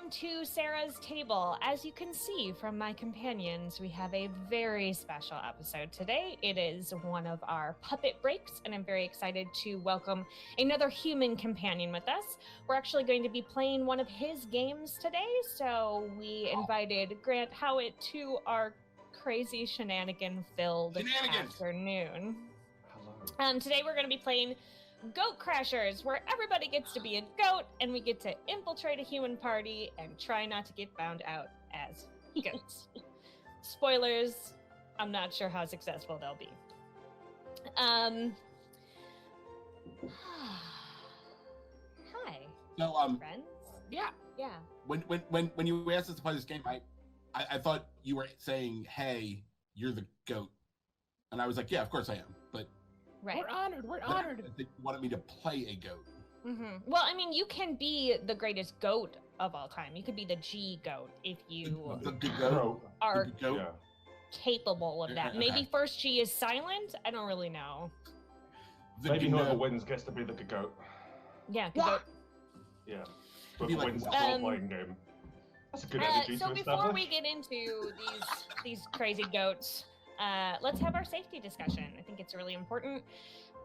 welcome to Sarah's table. As you can see from my companions, we have a very special episode today. It is one of our puppet breaks, and I'm very excited to welcome another human companion with us. We're actually going to be playing one of his games today, so we invited Grant Howitt to our crazy shenanigan-filled afternoon. Hello. Today we're going to be playing Goat Crashers, where everybody gets to be a goat and we get to infiltrate a human party and try not to get found out as goats. Spoilers, I'm not sure how successful they'll be. Hi. So, friends. Yeah. Yeah. When you asked us to play this game, I thought you were saying, "Hey, you're the goat," and I was like, "Yeah, of course I am." But Right. We're honored. They wanted me to play a goat. Mm-hmm. Well, I mean, you can be the greatest goat of all time. You could be the G goat if you The goat. are The goat. Yeah. capable of that. Okay. Maybe first G is silent. I don't really know. Maybe whoever wins gets to be the goat. Yeah. Yeah. Be Whoever like wins the that. role-playing game. That's a good energy So to before establish. we get into these crazy goats, let's have our safety discussion. I think it's really important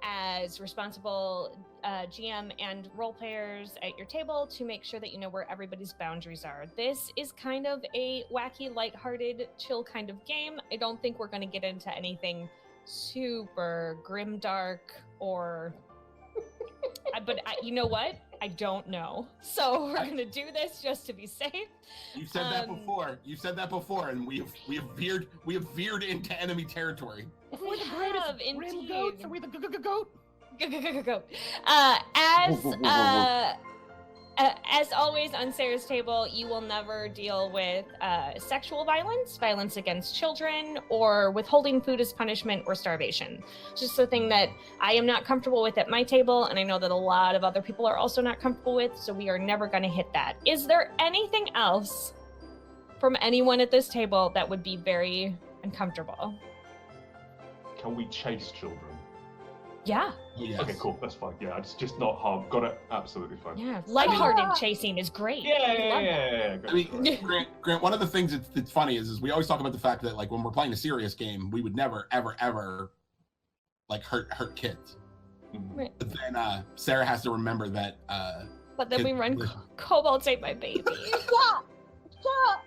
as responsible GM and role players at your table to make sure that you know where everybody's boundaries are. This is kind of a wacky, lighthearted, chill kind of game. I don't think we're going to get into anything super grimdark or... but you know what? I don't know. So we're going to do this just to be safe. You've said that before. You've said that before, and we have veered into enemy territory. If we're the We greatest have, grim indeed. goats, are we the goat? Go. As always on Sarah's table, you will never deal with sexual violence, violence against children, or withholding food as punishment or starvation. It's just a thing that I am not comfortable with at my table, and I know that a lot of other people are also not comfortable with, so we are never going to hit that. Is there anything else from anyone at this table that would be very uncomfortable? Can we chase children? Yeah. Yes. Okay, cool. That's fine. Yeah, it's just not harm. Got it. Absolutely fine. Yeah. Lighthearted chasing is great. Yeah. I mean, Grant, one of the things that's funny is we always talk about the fact that, like, when we're playing a serious game, we would never, ever, like, hurt kids. Mhm. Right. But then Sarah has to remember that. But then we run Listen. Cobalt Ate My Baby. Stop!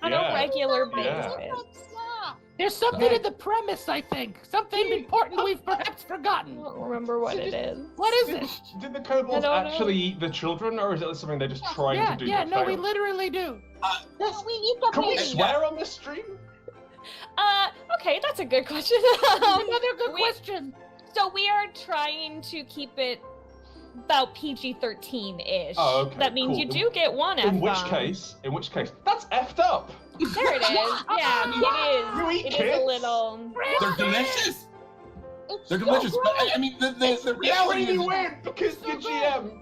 On Yeah. a regular Yeah. basis. Stop! There's something in the premise, I think. Something important we've perhaps I forgotten. don't remember what it is. What is it? Did the I kobolds don't actually eat the children, or is it something they're just trying to do? Yeah, but no, we fail? literally do. No, we eat the Can we baby. swear on this stream? Okay, that's a good question. Another good we- question. So we are trying to keep it about PG-13-ish. Oh, okay, That means cool. you do get one In which F-bomb. case, that's effed up. There it is. Yeah, You it eat is. It is kids? a little... They're delicious. It's They're so delicious. But good. I mean, the It's reality really is. weird because so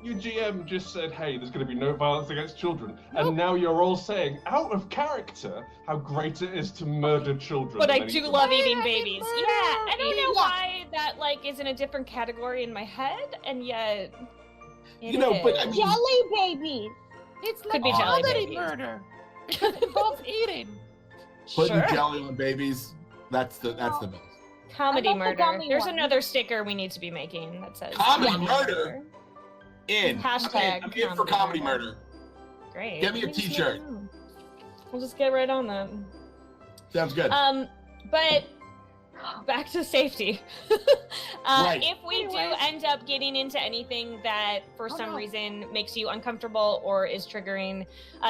your GM just said, "Hey, there's going to be no violence against children," Nope. and now you're all saying, out of character, how great it is to murder children. But I and then do eat them. love eating Murder, babies. murder, Yeah, I don't know babies. why that, like, is in a different category in my head, and yet... You know, but I is. mean- Jelly babies. It's Could like be jelly comedy babies. murder. Because it involves eating. Putting Sure. jelly on babies. That's the best. Comedy I like the murder. gummy There's one. another sticker we need to be making that says Comedy murder? In. Hashtag I'm in for comedy murder. Great. Get me a Let just t-shirt. make it up. We'll just get right on that. Sounds good. But back to safety. Right. If we do Anyways. end up getting into anything that for Oh, some no. reason makes you uncomfortable or is triggering,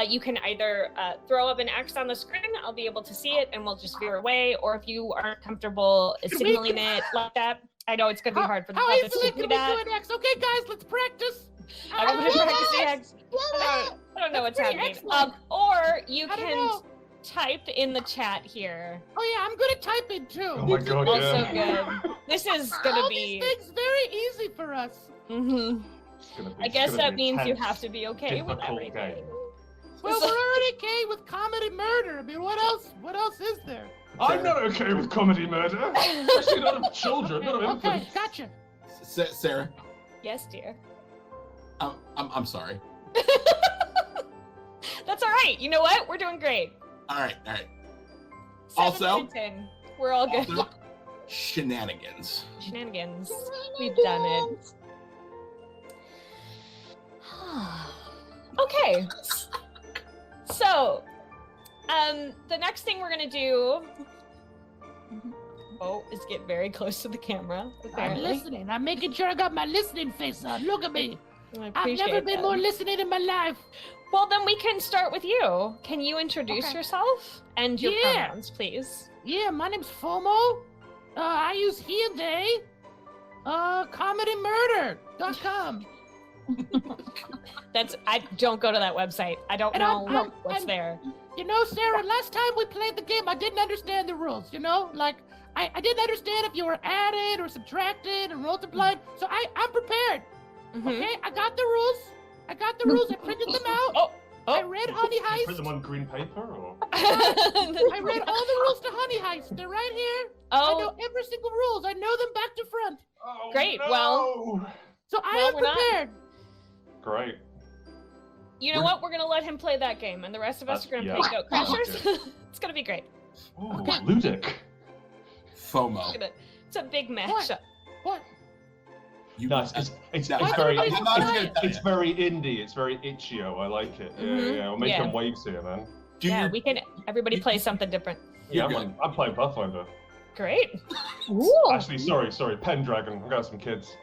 you can either throw up an X on the screen, I'll be able to see it and we'll just veer away, or if you aren't comfortable Can we- signaling it like that, I know it's going to be hard for the How puppets easily to can do we that. do an X? Okay, guys, let's practice. I'm going to practice the X. Do I it. don't know what's That's pretty happening. excellent. Or you I don't can know. type in the chat here. Oh yeah, I'm good at typing too. Oh my god, Also yeah. good. This is going to All be... these things very easy for us. Mhm. It's gonna be- I it's guess gonna that be means you intense. have to be okay with difficult everything. game. Well, we're already okay with comedy murder. I mean, what else? What else is there? I'm not okay with comedy murder, especially not of children, not of Okay, infants. gotcha. Sarah, Yes, dear. I'm sorry. That's That's all right. You know what? We're doing great. All right. 7 Also- out of 10. We're all good. Also, shenanigans. Shenanigans. We've done it. Okay. So, the next thing we're gonna do is get very close to the camera. I'm Apparently, listening. I'm making sure I got my listening face on. Look at me. I I've appreciate never been that. more listening in my life. Well, then we can start with you. Can you introduce Okay. yourself and your Yeah. pronouns, please? Yeah, my name's Fomo. I use he and they. ComedyMurder.com. I don't go to that website. I don't And know I'm- what's I'm- there. You know, Sarah, last time we played the game, I didn't understand the rules, you know? Like, I didn't understand if you were added or subtracted or multiplied. So I'm prepared, Mhm. okay? I got the rules. I printed them out. Oh. I read Honey You print Heist. them on green paper, or? I read all the rules to Honey Heist. They're right here. I know every single rules. I know them back to front. Oh, Great, no! well- So I Well, am we're not- prepared. Great. You know what? We're gonna let him play that game, and the rest of us are gonna Yeah. play Goat Crashers. Okay. It's gonna be great. Ooh, Okay. Ludic. FOMO. It's a big matchup. What? You, No, it's no, very I'm not even gonna tell it's you. very indie. It's very itch.io. I like it. Yeah, Mhm. yeah. We're making Yeah. waves here, man. do Yeah, your- we can. Everybody play something different. Yeah, You're I'm playing Pathfinder. Great. Ooh. Actually, sorry, Pendragon. I got some kids.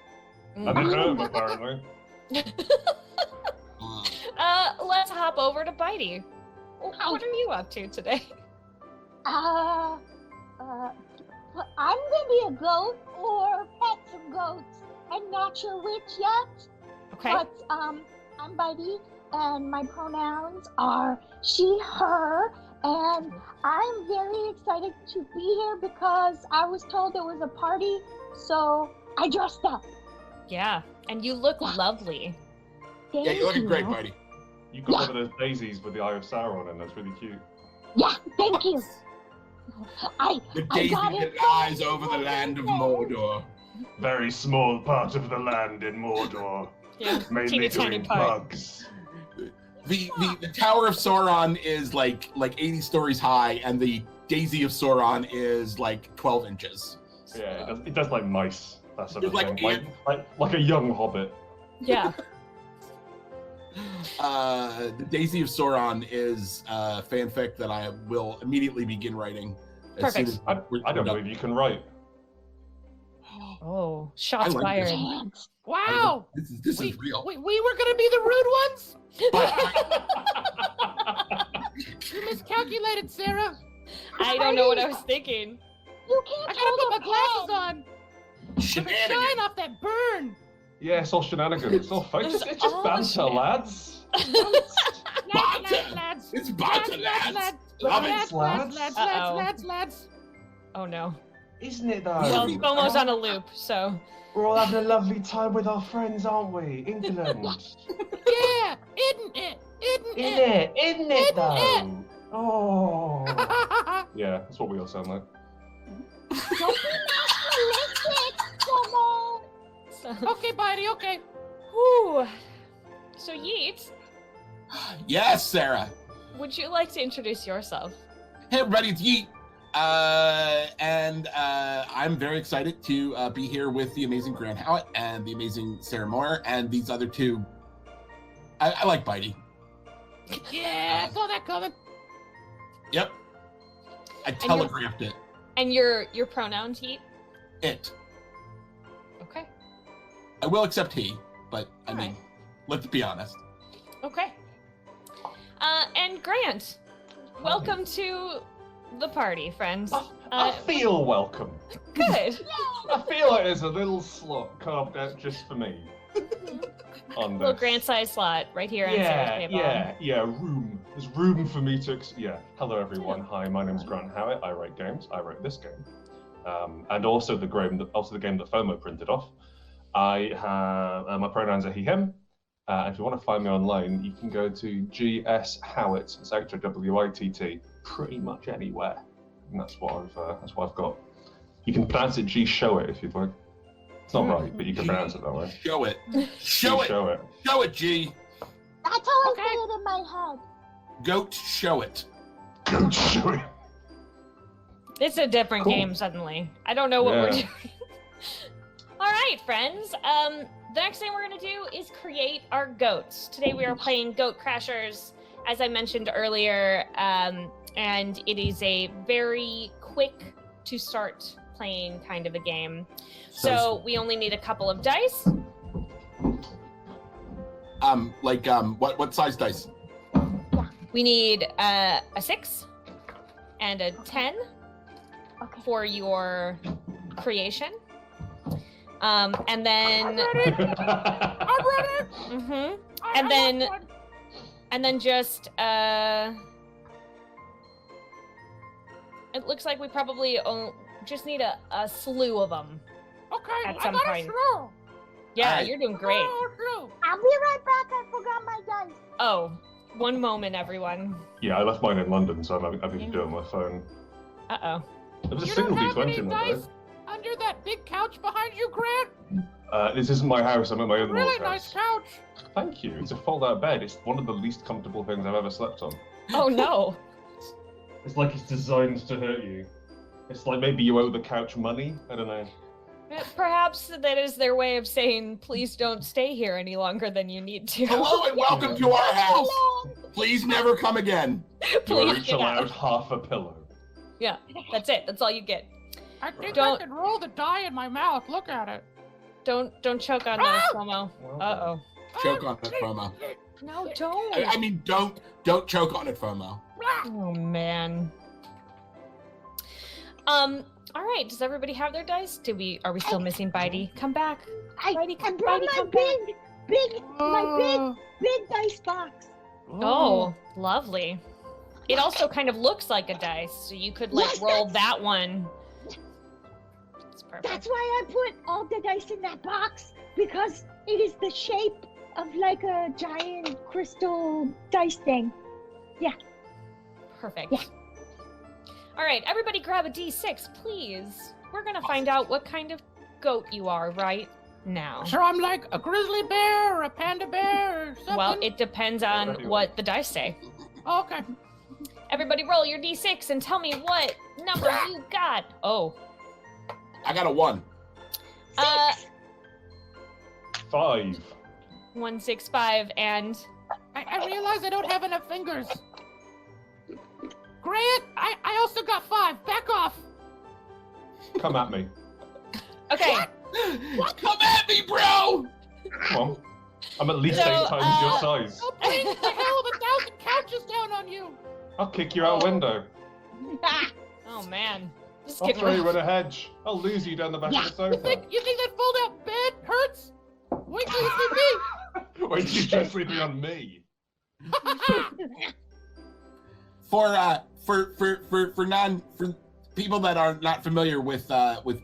Mm. I didn't hurt them apparently. Let's hop over to Bitey. What are you up to today? I'm gonna be a goat or pet some goats. I'm not sure which yet, Okay. but I'm Bitey, and my pronouns are she, her, and I'm very excited to be here because I was told there was a party, so I dressed up. Yeah, and you look lovely. Thank Yeah, you're looking great, you. buddy. You got one of those daisies with the Eye of Sauron, and that's really cute. Yeah, thank you. The I daisy got that it. lies over the land of Mordor. Very small part of the land in Mordor, Yeah, mainly teeny tiny doing part. bugs. The Tower of Sauron is like 80 stories high, and the Daisy of Sauron is like 12 inches. Yeah, it does like mice. That sort of Like thing. Like a young hobbit. Yeah. The Daisy of Sauron is fanfic that I will immediately begin writing. As soon Perfect. as I don't believe you can write. Oh, shots I like fired. this. Thanks. Wow. This is real. We were gonna be the rude ones? You miscalculated, Sarah. I don't know what I was thinking. You I can't gotta put my hold a glasses pen. on. Look at Shenanigans. shine off that burn. Yeah, it's all shenanigans. It's all fun. It's just all banter, shenanigans. lads. Lads. It's banter, lads. Love it. Lads. Oh no. Isn't it though? Well, FOMO's on a loop, so. We're all having a lovely time with our friends, aren't we? England. Yeah, isn't it? Isn't it though? Isn't Oh. Yeah, that's what we all sound like. Don't be nationalistic, Fomo. so Okay, buddy, okay. whew. So Yeet, Yes, Sarah. would you like to introduce yourself? Hey, everybody, it's Yeet. I'm very excited to be here with the amazing Grant Howitt and the amazing Sarah Moore and these other two. I like Bitey. Yeah, I saw that coming. Yep. I you're- telegraphed it. And your pronouns, Yeet? It. Okay. I will accept he, but I All mean, right. let's be honest. Okay. And Grant, welcome to the party, friends. I feel welcome. Good. I feel like there's a little slot carved out just for me. On Little this. Grant-sized slot right here on Sarah's table. Yeah, room. There's room for me to, hello everyone, hi, my name's Grant Howitt, I write games, I wrote this game. And also the game that FOMO printed off. I have, my pronouns are he, him. If you want to find me online, you can go to GS Howitt, it's actually WITT, pretty much anywhere. And that's what I've got. You can pronounce it G Show It if you'd like. It's not right, but you can pronounce it that way. Show it. Show G it. Show It. Show it, G. That's how Okay. I say it in my head. Goat show it. Goat show it. It's a different Cool. game suddenly. I don't know what we're doing. All right, friends. The next thing we're going to do is create our goats. Today we are playing Goat Crashers, as I mentioned earlier, and it is a very quick to start playing kind of a game. So we only need a couple of dice. What size dice? We need a 6 and a 10 for your creation. And then I'm ready. mhm. I And then want one. and then just it looks like we probably just need a slew of them. Okay, at I some got point. a slow. Yeah, Alright. you're doing great. Slow. I'll be right back. I forgot my dice. Oh, one moment, everyone. Yeah, I left mine in London, so I'm having to do it on my phone. Uh-oh. There was a You single don't have D20 any in there, dice under that big couch behind you, Grant? though. This isn't my house, I'm at my in-laws' Really house. nice couch. Thank you. It's a fold-out bed. It's one of the least comfortable things I've ever slept on. Oh no. It's like it's designed to hurt you. It's like maybe you owe the couch money. I don't know. Perhaps that is their way of saying, please don't stay here any longer than you need to. Hello and welcome to our house. Please never come again. You are Please each get allowed out. half a pillow. Yeah, that's it. That's all you get. I think Don't- I can roll the die in my mouth. Look at it. Don't choke on those, Fomo. Well, Uh-oh. Choke on it, FOMO. No, don't. I mean, don't choke on it, FOMO. Oh man. All right. Does everybody have their dice? Are we still missing Bitey? Come back. I Bitey, brought Bitey, my come back. big dice box. Oh, lovely. It also kind of looks like a dice, so you could like Yes, roll that's- that one. That's perfect. That's why I put all the dice in that box, because it is the shape of like a giant crystal dice thing. Perfect. Yeah. All right, everybody grab a d6, please. We're going to find out what kind of goat you are right now. So I'm like a grizzly bear or a panda bear or something? Well, it depends on what the dice say. Okay. Everybody roll your d6 and tell me what number you got. Oh. I got a 1. 5. 1, 6, 5, and I realize I don't have enough fingers. Grant, I also got 5. Back off. Come at me. okay. Come at me, bro! Come on. I'm at least So, 8 times your size. I'll bring the hell of 1,000 couches down on you. I'll kick you out a window. Oh man. Just I'll get throw you rough. in a hedge. I'll lose you down the back of the You sofa. think that fold-out bed hurts? Wait till you see me. Wait till you try sleeping on me. For people that are not familiar with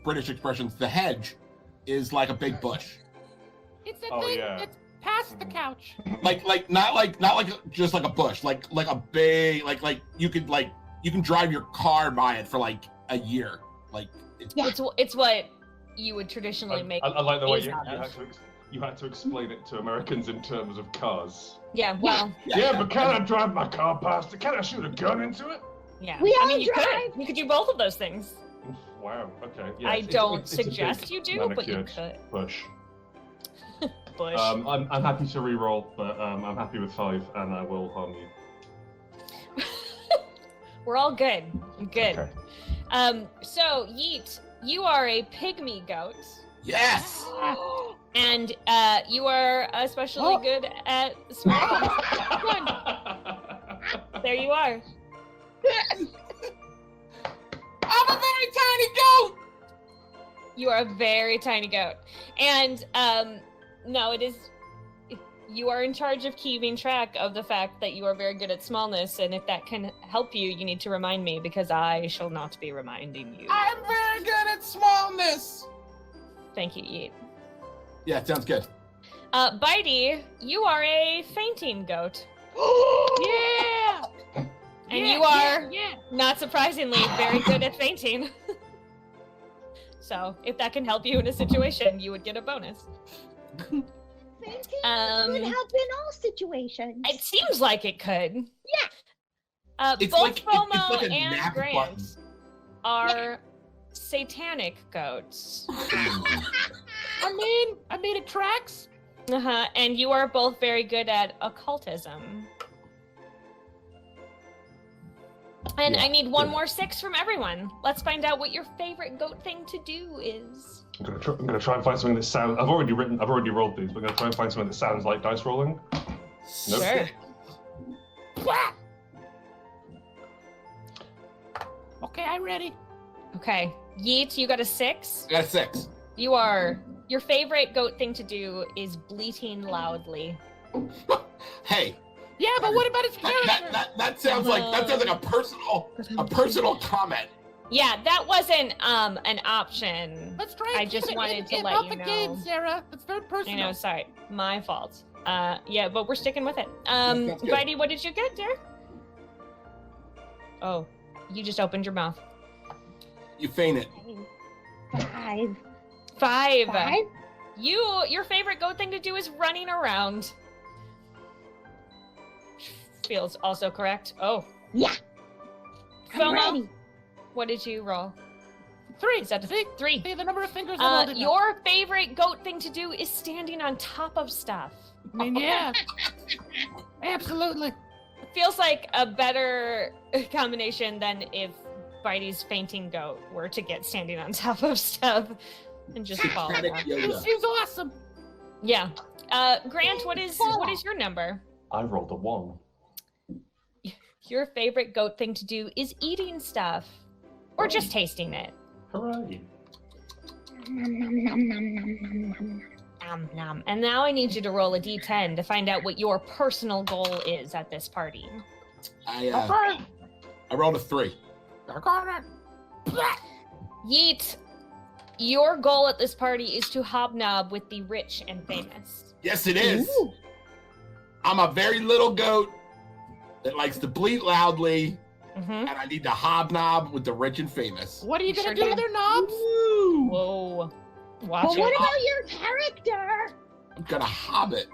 British expressions, the hedge is like a big bush. It's a Oh, thing yeah. that's past the couch. Not like just like a bush, like a big like you can drive your car by it for like a year. Like It's what you would traditionally make. I like the way these out of. you had to explain it to Americans in terms of cars. Yeah, well, Yeah, but can I drive my car past it? Can I shoot a gun into it? yeah. We I all mean, you drive. could. You could do both of those things. Wow. Okay. Yeah, I it's- don't it's a big suggest you do, but you manicured could. Push. Bush. I'm happy to re-roll, but I'm happy with 5, and I will harm you. We're all good. Good. Okay. So Yeet, you are a pygmy goat, yes. and you are especially Oh. good at small. There you are. I'm a very tiny goat. You are a very tiny goat, and no, it is. You are in charge of keeping track of the fact that you are very good at smallness, and if that can help you, you need to remind me because I shall not be reminding you. I'm very good at smallness. Thank you, Yeet. Yeah, sounds good. Bitey, you are a fainting goat, Yeah. and Yeah, you are, Yeah. not surprisingly, very good at fainting. So, if that can help you in a situation, you would get a bonus. Fainting Um, would help in all situations. It seems like it could. It's both like Fomo it's like a and nap Grant button. are satanic goats. I mean, it tracks. And you are both very good at occultism. And Yeah, I need one good. more 6 from everyone. Let's find out what your favorite goat thing to do is. I'm gonna try and find something that sounds. I've already rolled these, but I'm gonna try and find something that sounds like dice rolling. Nope. Sure. Okay, I'm ready. Okay. Yeet, you got a 6. I got a 6. Your favorite goat thing to do is bleating loudly. Hey, Yeah, but what about his character? that sounds like a personal comment. Yeah, that wasn't an option. Let's try. I and just keep it wanted to in let off you the know. game, Sarah. It's very I personal. know, sorry. My fault. Yeah, but we're sticking with it. That's good. Bitey, what did you get, dear? Oh, you just opened your mouth. You fainted. 5. 5. 5? Your favorite goat thing to do is running around. Feels also correct. Oh. Yeah. I'm Fomo, ready. what did you roll? 3. Is that a See? 3? See the number of fingers I'm holding up. Your favorite goat thing to do is standing on top of stuff. I mean, yeah. Absolutely. It feels like a better combination than if Bitey's fainting goat were to get standing on top of stuff and just fall Static down. This yoga. seems awesome. Yeah. Grant, what is your number? I rolled a 1. Your favorite goat thing to do is eating stuff. Or just tasting it. Hooray! Nom, nom, nom, nom, nom, nom, nom. Nom, nom. And now I need you to roll a d10 to find out what your personal goal is at this party. I rolled a 3. I got it. Yeet, your goal at this party is to hobnob with the rich and famous. Yes, it is. Ooh. I'm a very little goat that likes to bleat loudly, Mm-hmm. and I need to hobnob with the rich and famous. What are you gonna Sure do do. with their knobs? Woo! Whoa. But Watch what it. about your character? I'm gonna hobbit.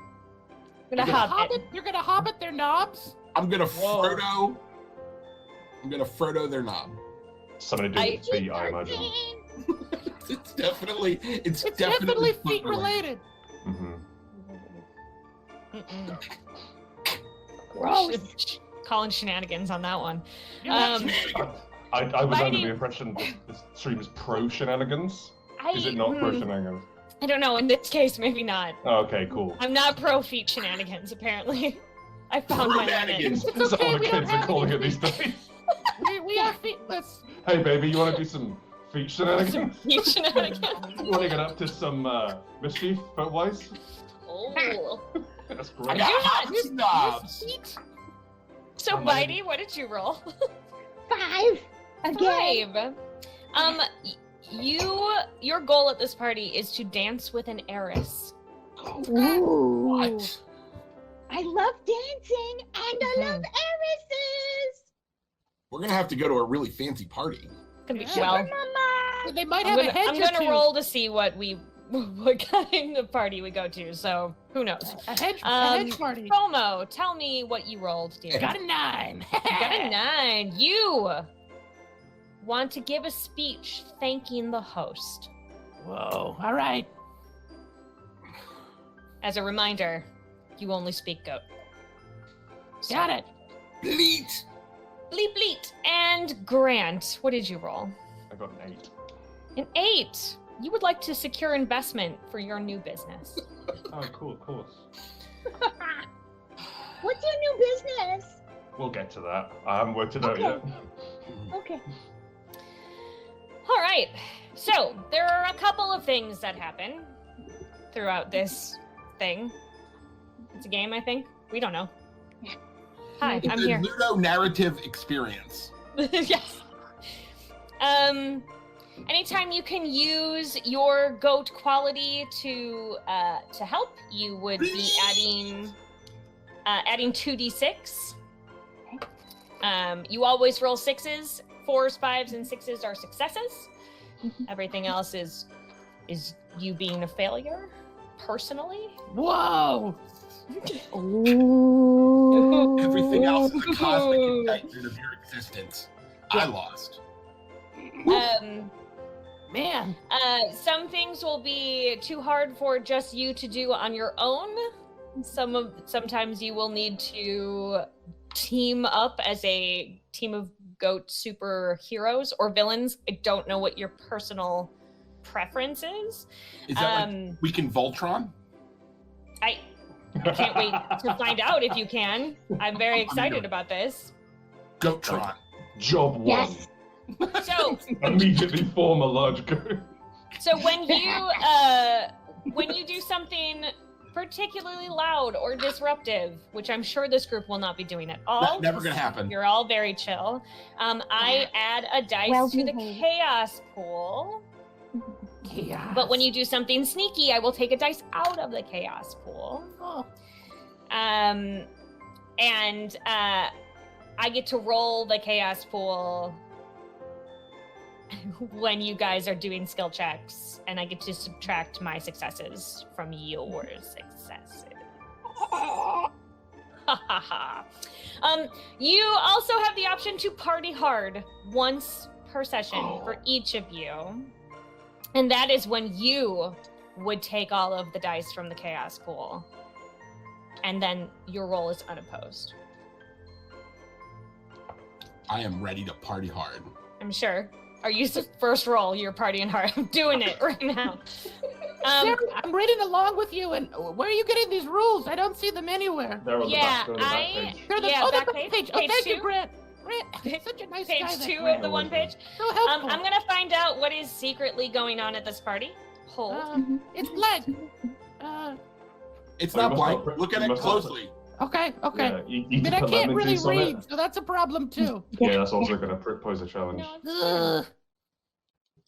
I'm gonna You're gonna hobbit. You're gonna hobbit their knobs? I'm gonna Whoa. Frodo. I'm gonna Frodo their knob. Something to do with feet, I imagine. It's definitely It's definitely feet related. Mm-hmm. Mm-mm. Gross. Calling shenanigans on that one. Yeah. I was under Bitey- the impression that this stream is pro shenanigans. Is it I not pro shenanigans? don't know. In this case, maybe not. Oh, okay, cool. I'm not pro feet shenanigans, apparently. I found my limit. Shenanigans. It's Is that okay, what the we don't kids are have calling any it these days? We are feetless. Hey, baby, you want to do some feet shenanigans? Feet shenanigans. You want to get up to some mischief, foot-wise? Oh. I That's great. got You're not- hobbits and knobs. Feet. So, I'm like- Bitey, what did you roll? 5. Again. 5. Your goal at this party is to dance with an heiress. Ooh. What? I love dancing and I love heiresses. We're gonna have to go to a really fancy party. Could be Yeah. well. Mama. They might I'm have a hedge gonna or two. roll to see what kind of party we go to. So who knows? A hedge Um, party. Promo, tell me what you rolled, dear. Got a 9. You got a 9. You want to give a speech thanking the host. Whoa. All right. As a reminder, you only speak goat. So, Got it. Bleat. Bleep bleep. And Grant, what did you roll? I got an 8. An 8. You would like to secure investment for your new business. Oh, cool, of course. What's your new business? We'll get to that. I haven't worked it out Okay. yet. Okay. All right. So there are a couple of things that happen throughout this thing. It's a game, I think. We don't know. Hi, It's I'm a here. Ludo narrative experience. Yes. Anytime you can use your goat quality to help, you would be adding 2d6. You always roll 6s. 4s, 5s, and 6s are successes. Everything else is you being a failure, personally. Whoa. Ooh. Everything everything else is a cosmic indictment of your existence. I lost. Man. Some things will be too hard for just you to do on your own. Sometimes you will need to team up as a team of goat superheroes or villains. I don't know what your personal preference is. Is that like we can Voltron? I can't wait to find out if you can. I'm very excited about this. Goattron. Job one. Yes. So Immediately form a large goat. So when you do something particularly loud or disruptive, which I'm sure this group will not be doing at all. Never gonna happen. You're all very chill. I add a dice to the chaos pool. Chaos. But when you do something sneaky, I will take a dice out of the chaos pool. Oh. And I get to roll the chaos pool when you guys are doing skill checks, and I get to subtract my successes from your successes. You also have the option to party hard once per session for each of you. And that is when you would take all of the dice from the chaos pool. And then your roll is unopposed. I am ready to party hard. I'm sure. Are you first roll? You're partying hard. I'm doing it right now. Sarah, I'm reading along with you, and where are you getting these rules? I don't see them anywhere. They're on the back, they're on the back page. They're the, Yeah, the back back page, page. Oh, page thank two. you, Grant. Grant, such a nice guy. Page that 2 Grant. of the one page. So helpful. I'm gonna find out what is secretly going on at this party. Hold. It's blank. It's Oh, you not must blank. not- Look at you it must not- closely. Okay. Yeah, you need I mean, to I put can't lemon really juice on read, it. so that's a problem too. Yeah, that's also going to pose a challenge. Ugh.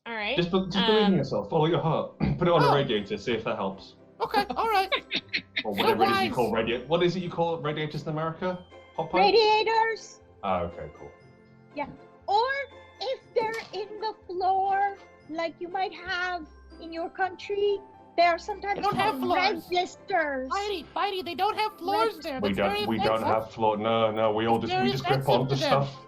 All right. Just believe in yourself. Follow your heart. Put it on a radiator. See if that helps. Okay, all right. Or So whatever it is wise. you call radiator. What is it you call radiators in America? Hot pipe? Radiators. Ah, okay, cool. Or if they're in the floor, like you might have in your country, there are sometimes They don't have called floors. registers. Bitey, they don't have floors there. We That's very don't. We don't offensive. have floor. No. We all It's just very grip onto offensive to them. stuff.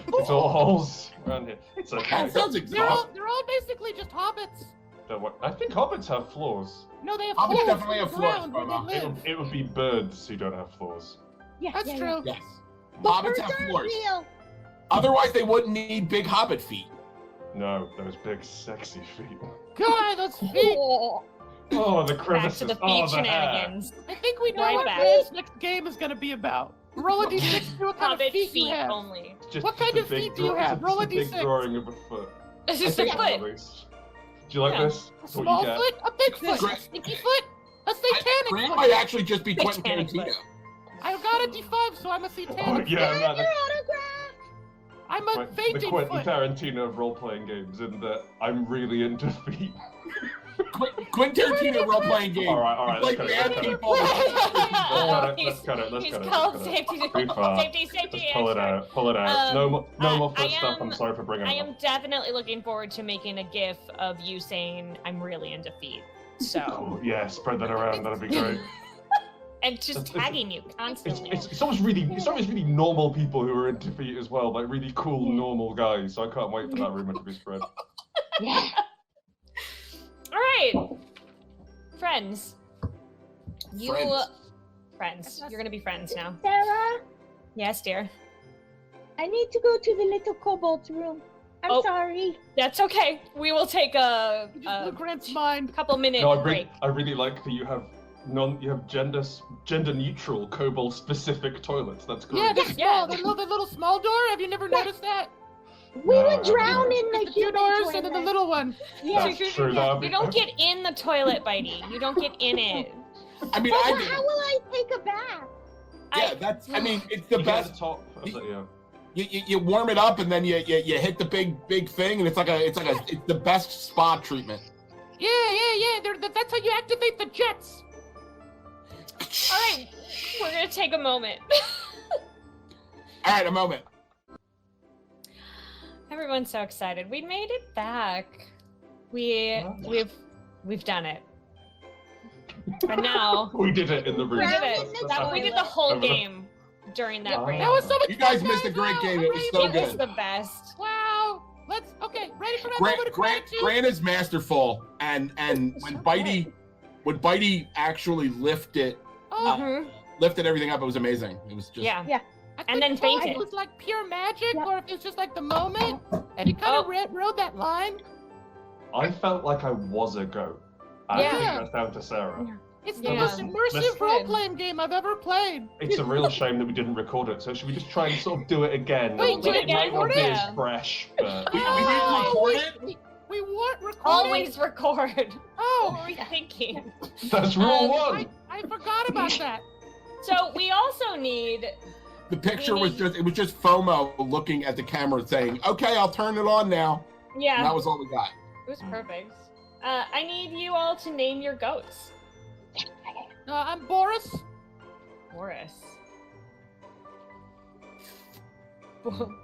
It's all holes around here. It's okay. That sounds exhausting. They're all basically just hobbits. Don't worry. I think hobbits have floors. No, they have Hobbits floors definitely on have the floors, ground where Fomo. they live. It would be birds who don't have floors. Yeah, That's yeah, true. Yes. But Hobbits birds have aren't floors. real. Otherwise, they wouldn't need big hobbit feet. No, those big sexy feet. God, those feet. Oh, the Back crevices. to the oh, feet the hair. shenanigans. I think we know Right what back. this next game is going to be about. Roll a d6 to what kind of Hobbit feet you feet have. only. Just, What kind a of big feet do you draw- have? just Roll a a big d6. drawing of a foot. It's just a At foot. least. Do you like Yeah. this? A That's what small you get. foot, a big foot, a Great. stinky foot, a satanic Grant foot. might actually just be Quentin Satanic Tarantino. I got a d5, so I'm a Oh, satanic yeah, foot. no, Your autograph. I'm a the fainting Quentin foot. Tarantino of role-playing games, in that I'm really into feet. Quentin Tarantino role-playing game. All right, Like let's cut bad it. people. Let's cut it. He's called safety. Too far. Safety. Just pull it out. Pull it out. No more I foot stuff. am- I'm sorry for bringing I it am up. definitely looking forward to making a GIF of you saying I'm really into feet. So Cool. Yeah, spread that around. That'd be great. and just It's- tagging you constantly. It's always really normal people who are into feet as well, like really cool normal guys. So I can't wait for that rumor to be spread. Yeah. All right, friends. You Friends. You're gonna be friends now. Sarah, Yes, dear. I need to go to the little kobold's room. I'm Oh. sorry. That's okay. We will take a You just blew Grant's mind. couple minute No, break. I really like that you have gender neutral kobold specific toilets. That's great. Yeah, they're Yeah. small. They're little small door. Have you never noticed that? We No, would drown in the There's the two human doors and then the toilet. little one. Yeah. That's true. That'd be- You don't get in the toilet, Bitey. You don't get in it. I mean, But I how will I take a bath? yeah, that's. I mean, it's the You get best. the top. Yeah. You warm it up and then you hit the big thing and it's the best spa treatment. Yeah. That's how you activate the jets. All right, we're gonna take a moment. All right, a moment. Everyone's so excited. We made it back. We've done it. And now We did it in the room. we did Round it. in the We did the toilet. whole game. during that Yeah, break. That was so much You guys fun, missed a great wow, game. It was so It was good. the best. Wow. Okay, ready for that moment of gratitude? Grant is masterful, and when So Bitey actually lifted Oh, Mhm. everything up, it was amazing. It was just Yeah. I and then couldn't tell if fainted. it was like pure magic Yep. or if it's just like the moment, and he kind of rode that line. I felt like I was a goat. I Yeah. think that's down to Sarah. It's Yeah. the most immersive Let's- role-playing game I've ever played. It's a real shame that we didn't record it. So should we just try and sort of do it again? Wait, do it It might again? not be as Yeah. fresh, but we didn't record it. We weren't recording. Always record. What Oh, were we thinking? that's rule Um, one. I forgot about that. So we also need. The picture was just Fomo looking at the camera saying, "Okay, I'll turn it on now." Yeah, And that was all we got. it was perfect. I need you all to name your goats. I'm Boris. Boris.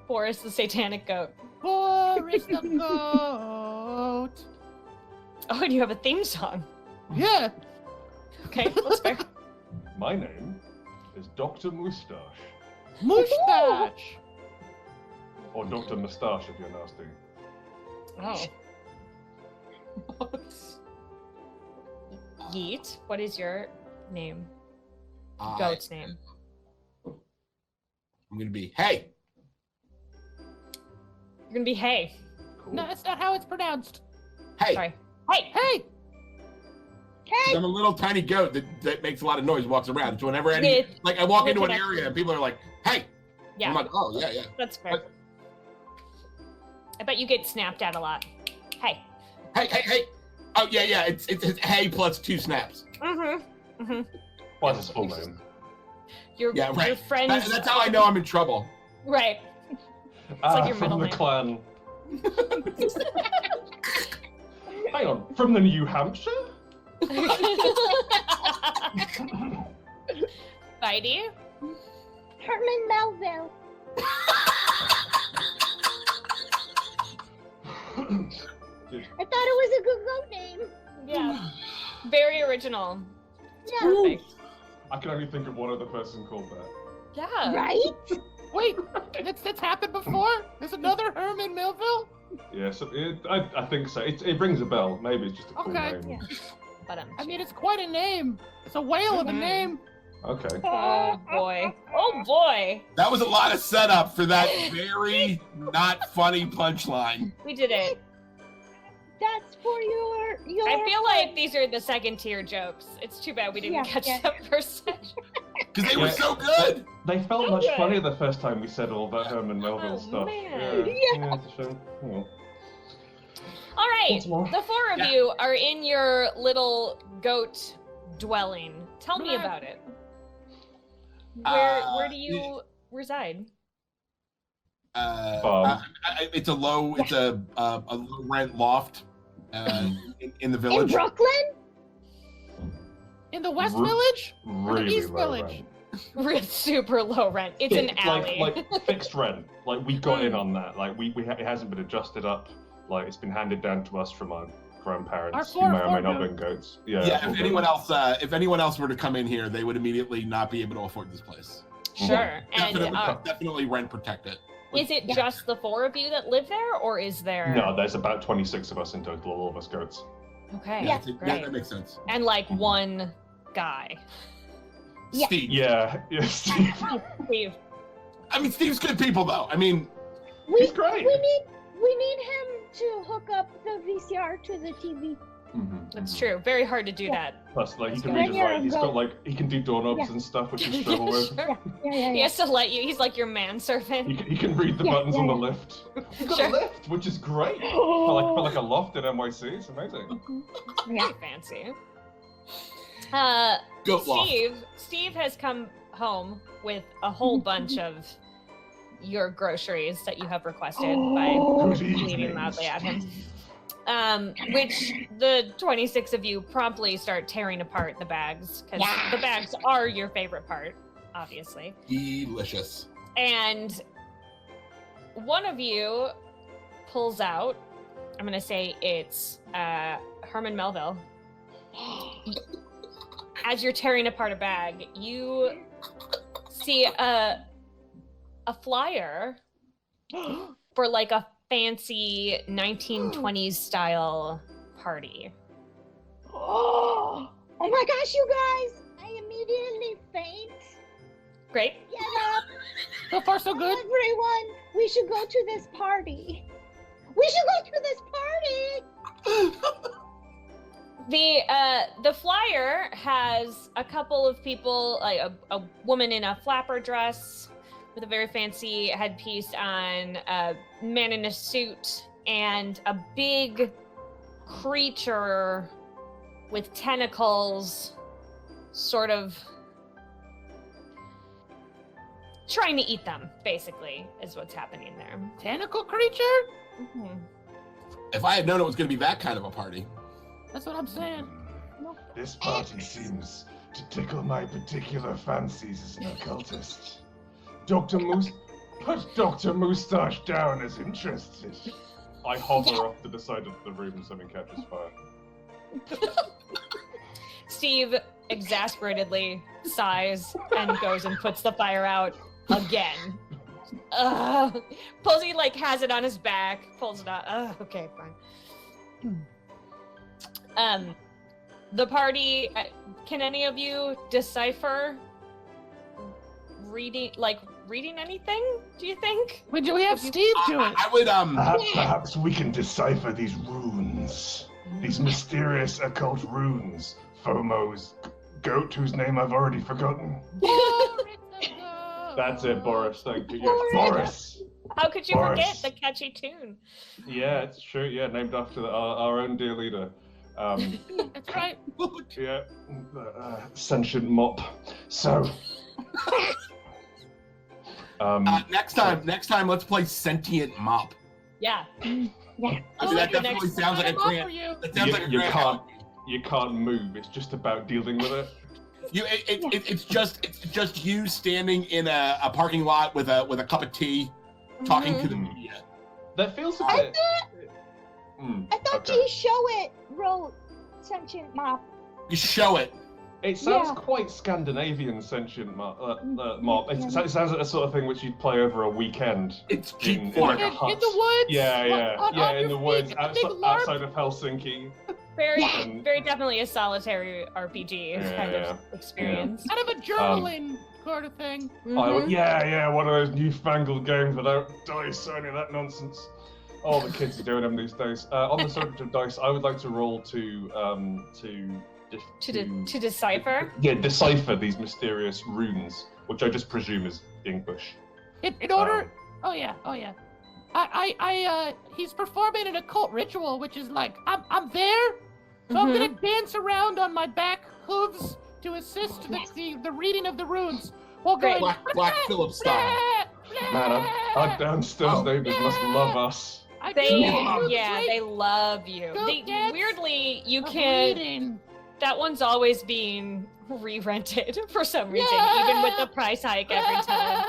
Boris the satanic goat. Boris the goat. Oh, and you have a theme song. Yeah. Okay, that's fair. My name is Dr. Moustache, Mustache. or Dr. Moustache if you're nasty. Oh. Yeet, what is your name? Goat's name. I'm gonna be, hey. You're gonna be Hey. Cool. No, that's not how it's pronounced. Hey. Sorry. Hey. Hey. 'Cause I'm a little tiny goat that makes a lot of noise, walks around. So whenever Yeah. like I walk Yeah, into an connect. area and people are like, "Hey," Yeah, I'm like, "Oh yeah." that's fair. I bet you get snapped at a lot. Hey. Hey. Oh yeah. It's hey plus 2 snaps. Mm-hmm. Mm-hmm. What's his full name? Your friends. That's how I know I'm in trouble. Right. like your From middle the name. clan. Hang on, from the New Hampshire? Bitey. Herman Melville. I thought it was a good goat name. Yeah. Very original. Yeah. Perfect. I can only think of one other person called that. Yeah. Right? Wait, that's happened before? There's another Herman Melville? Yes, I think so. It rings a bell. Maybe it's just a cool Okay. name. Yeah. But I mean, it's quite a name. It's a whale of a Mhm. name. Okay. Oh boy. Oh boy. That was a lot of setup for that very not funny punchline. We did it. That's for your I feel like these are the second tier jokes. It's too bad we didn't Yeah, catch yeah. the first section. Because they were Yeah. so good. They felt So much good. funnier the first time we said all that Herman Melville Oh, stuff. man. Yeah, it's a shame. Oh. All right. What's more? The four of you are in your little goat dwelling. Tell me about it. Where do you reside? It's a low low rent loft in the in village. Brooklyn? In the West Ru- Village? Or the Really East low Village? rent. Super low rent. It's an alley. like fixed rent. Like we got in on that. Like it hasn't been adjusted up. Like it's been handed down to us from our grandparents, who Our may or may not have four- been goats. Yeah, full if anyone else were to come in here, they would immediately not be able to afford this place. Sure. And Definitely rent protected. is it just the four of you that live there, or is there? No, there's about 26 of us in total, all of us goats. Okay. Yeah. Great. That makes sense. And like one guy. Yeah. Steve. Yeah, Steve. Steve. I mean, Steve's good people, though. I mean, He's great. We need him to hook up the VCR to the TV. That's true. Very hard to do Yeah. that. Plus, like he He's can got read his your right. He's goat. got like he can do doorknobs Yeah. and stuff, which we struggle with. Sure. Yeah. He has to let you. He's like your manservant. He can read the Yeah, buttons on the yeah. lift. He's got Sure. a lift, which is great. For like a loft in NYC, it's amazing. Yeah. Very fancy. goat loft. Steve has come home with a whole bunch of your groceries that you have requested by Good bleating evening, loudly at him. Steve. Which the 26 of you promptly start tearing apart the bags, because the bags are your favorite part, obviously. Delicious. And one of you pulls out, I'm going to say it's Herman Melville. As you're tearing apart a bag, you see a flyer for like a fancy 1920s style party. Oh my gosh, you guys! I immediately faint. Great. Get up, So far, so good. everyone! We should go to this party. We should go to this party. The flyer has a couple of people, like a woman in a flapper dress with a very fancy headpiece on, a man in a suit, and a big creature with tentacles, sort of trying to eat them, basically, is what's happening there. Tentacle creature? Mhm. If I had known it was going to be that kind of a party. That's what I'm saying. This party seems to tickle my particular fancies as an occultist. Put Dr. Moustache down as interested. I hover off to the side of the room and something catches fire. Steve exasperatedly sighs and goes and puts the fire out again. Posey like has it on his back, pulls it out. Okay, fine. The party. Can any of you decipher reading anything? Do you think? We have Steve do it. I would Perhaps we can decipher these runes. These mysterious occult runes. Fomo's goat, whose name I've already forgotten. That's it, Boris. Thank you. Yes, Boris. How could you Boris. forget the catchy tune? Yeah, it's true. Yeah, named after our own dear leader. That's right. Yeah, sentient mop. So, next time, let's play Sentient Mop. Yeah. I mean, that Like the definitely next sounds like a Come on for grand. you. That sounds like a you grand. can't you can't move. It's just about dealing with it. It's just you standing in a parking lot with a cup of tea, talking to the media. That feels a I bit. I thought okay. G Show It wrote Sentient Mop. You show it. It sounds Yeah. quite Scandinavian sentient mop. It sounds like the sort of thing which you'd play over a weekend. It's In cheap like for a In hut. the woods. Yeah, on in your the woods feet, a big larp. outside of Helsinki. Very, Yeah. very definitely a solitary RPG kind of experience. Kind of a journaling sort of thing. Mhm. One of those newfangled games without dice or any of that nonsense. All the kids are doing them these days. On the subject of dice, I would like to roll to decipher. Yeah, decipher these mysterious runes, which I just presume is English. In order. Oh yeah. He's performing an occult ritual, which is like I'm there, so I'm gonna dance around on my back hooves to assist the reading of the runes while Great. going. Black Phillip style. Man, our downstairs neighbors must love us. They love you. Go They, get weirdly, you can. Reading. That one's always being re-rented for some reason, Yeah. even with the price hike every time.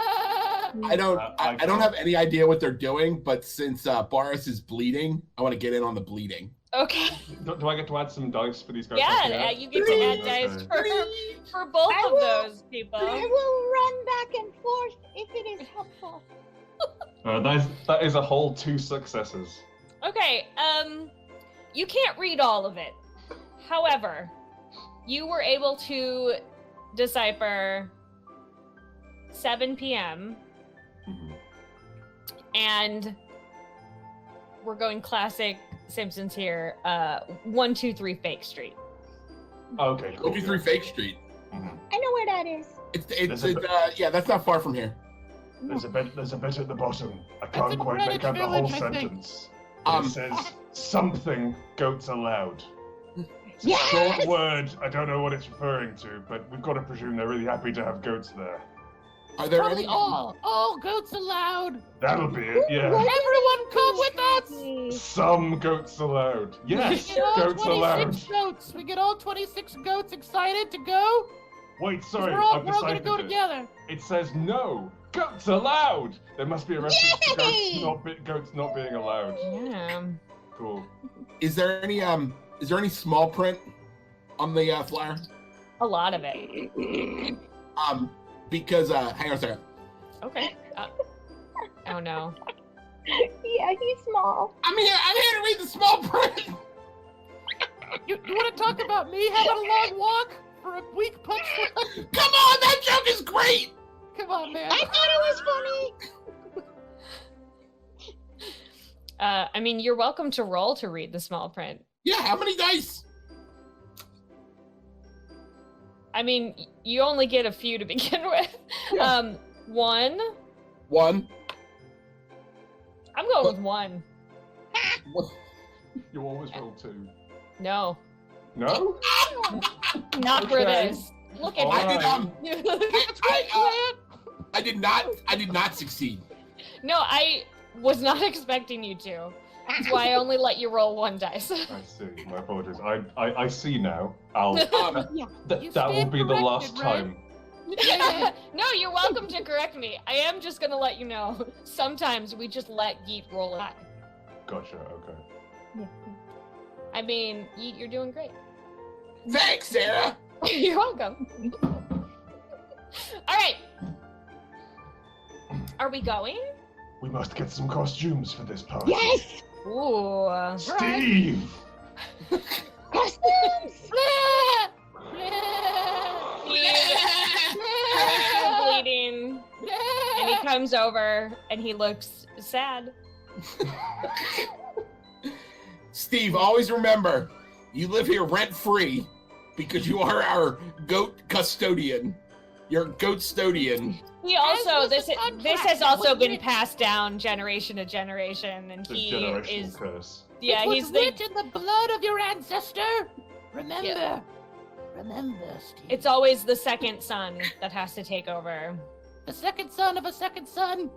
I don't have any idea what they're doing, but since Boris is bleeding, I want to get in on the bleeding. Okay. Do I get to add some dice for these guys? Yeah, you get to add dice for both I of will- those people. I will run back and forth if it is helpful. That is a whole 2 successes. Okay, you can't read all of it. However, you were able to decipher 7 p.m. and we're going classic Simpsons here. 123 Fake Street. Okay, cool. 53 Fake Street. I know where that is. Yeah, that's not far from here. There's a bit at the bottom. I That's can't in quite make Greenwich out the whole Village, I think. sentence. It says something goats allowed. It's a Yes! short word. I don't know what it's referring to, but we've got to presume they're really happy to have goats there. Are there Probably any? all goats allowed. That'll be it. Yeah. Everyone come with us. Some goats allowed. Yes, We get all goats allowed. 26 goats. We get all 26 goats excited to go. Wait, 'Cause sorry, we're all I've gonna decided go it. together. It says no. Goats allowed. There must be a reference to Yay! goats not being allowed. Yeah. Oh. Cool. Is there any small print on the flyer? A lot of it. because hang on a second. Okay. Oh no. Yeah, he's small. I'm here to read the small print. You want to talk about me having a long walk for a weak punch? Come on, that joke is great. Come on, man. I thought it was funny. I mean, you're welcome to roll to read the small print. Yeah, how many dice? I mean, you only get a few to begin with. Yeah. 1. 1. I'm going with 1. You always roll 2. No, No? not for Okay. this. Look at All me. right. I did not succeed. No, I was not expecting you to. That's why I only let you roll 1 dice. I see. My apologies. I see now. I'll. Yeah. You That will stand be the corrected, last right? time. No, you're welcome to correct me. I am just gonna let you know. Sometimes we just let Yeet roll high. Gotcha. Okay. I mean, Yeet, you're doing great. Thanks, Sarah. You're welcome. All right. Are we going? We must get some costumes for this party. Yes! Ooh. Steve. Costumes! He's bleeding, and he comes over, and he looks sad. Steve, always remember, you live here rent-free because you are our goat custodian. You're goat-stodian. He also, was this a contract, this has it also was been written. passed down generation to generation, and It's a he generational is, curse. yeah, it was he's the. written in the blood of your ancestor. Remember. Yeah. Remember, Steve. It's always the second son that has to take over. the second son of a second son.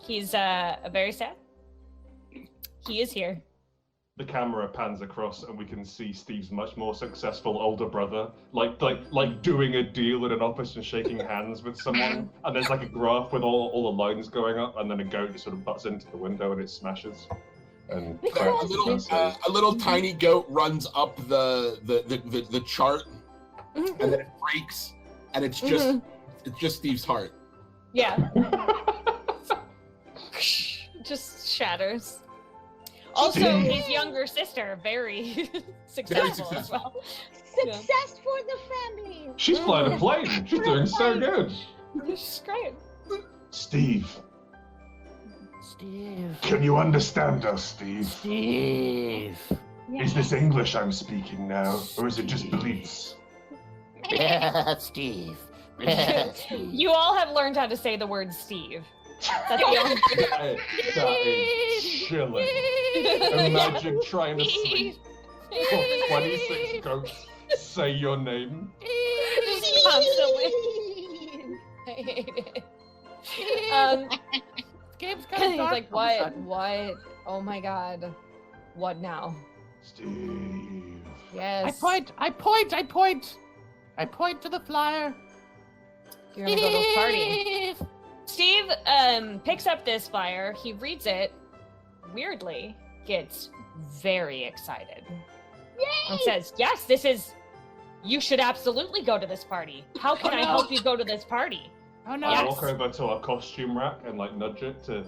He's very sad. He is here. The camera pans across, and we can see Steve's much more successful older brother, like doing a deal at an office and shaking hands with someone. And there's like a graph with all the lines going up, and then a goat just sort of butts into the window and it smashes. And A little tiny goat runs up the chart, and then it breaks, and it's just Steve's heart. Yeah. Just shatters. Also, Steve. his younger sister, very successful as well. Success for the family. she's flying a plane. She's doing so good. She's great. Steve, Steve. can you understand us, Steve? Steve. Is this English I'm speaking now, or is it just beliefs? Steve. You all have learned how to say the word Steve. That's the only That is chilling. Imagine trying to sleep for 26 goats say your name. Just constantly. I hate it. Game's kind of He's dark. like, what? What? Oh my god. What now? Steve. Yes. I point to the flyer. You're gonna go to a party. Steve. Steve picks up this flyer. He reads it. Weirdly, gets very excited. And says, "Yes, this is. You should absolutely go to this party. How can I help you go to this party?" Oh no. I Yes. walk over to our costume rack and nudge it to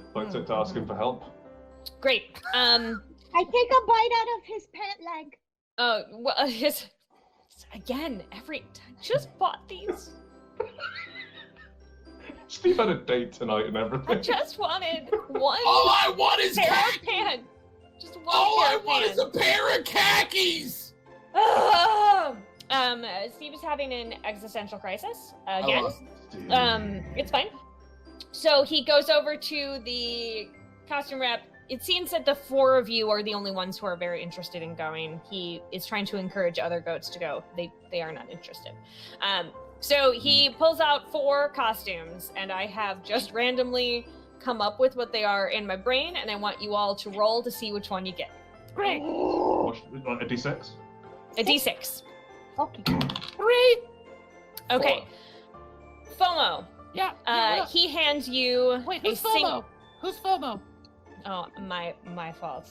ask him for help. Great. I take a bite out of his pant leg. Oh, well, again, just bought these. Steve had a date tonight and I everything. just wanted one All I want is pair of khakis. pants. Just one All pair I of want pants. is a pair of khakis. Steve is having an existential crisis I again. love Steve. It's fine. So he goes over to the costume rep. It seems that the four of you are the only ones who are very interested in going. He is trying to encourage other goats to go. They are not interested. So he pulls out 4 costumes, and I have just randomly come up with what they are in my brain, and I want you all to roll to see which one you get. Great. A D6? A d6. Okay. 3. Okay. FOMO. Yeah. He hands you Wait, a who's FOMO? Who's FOMO? Oh, my fault.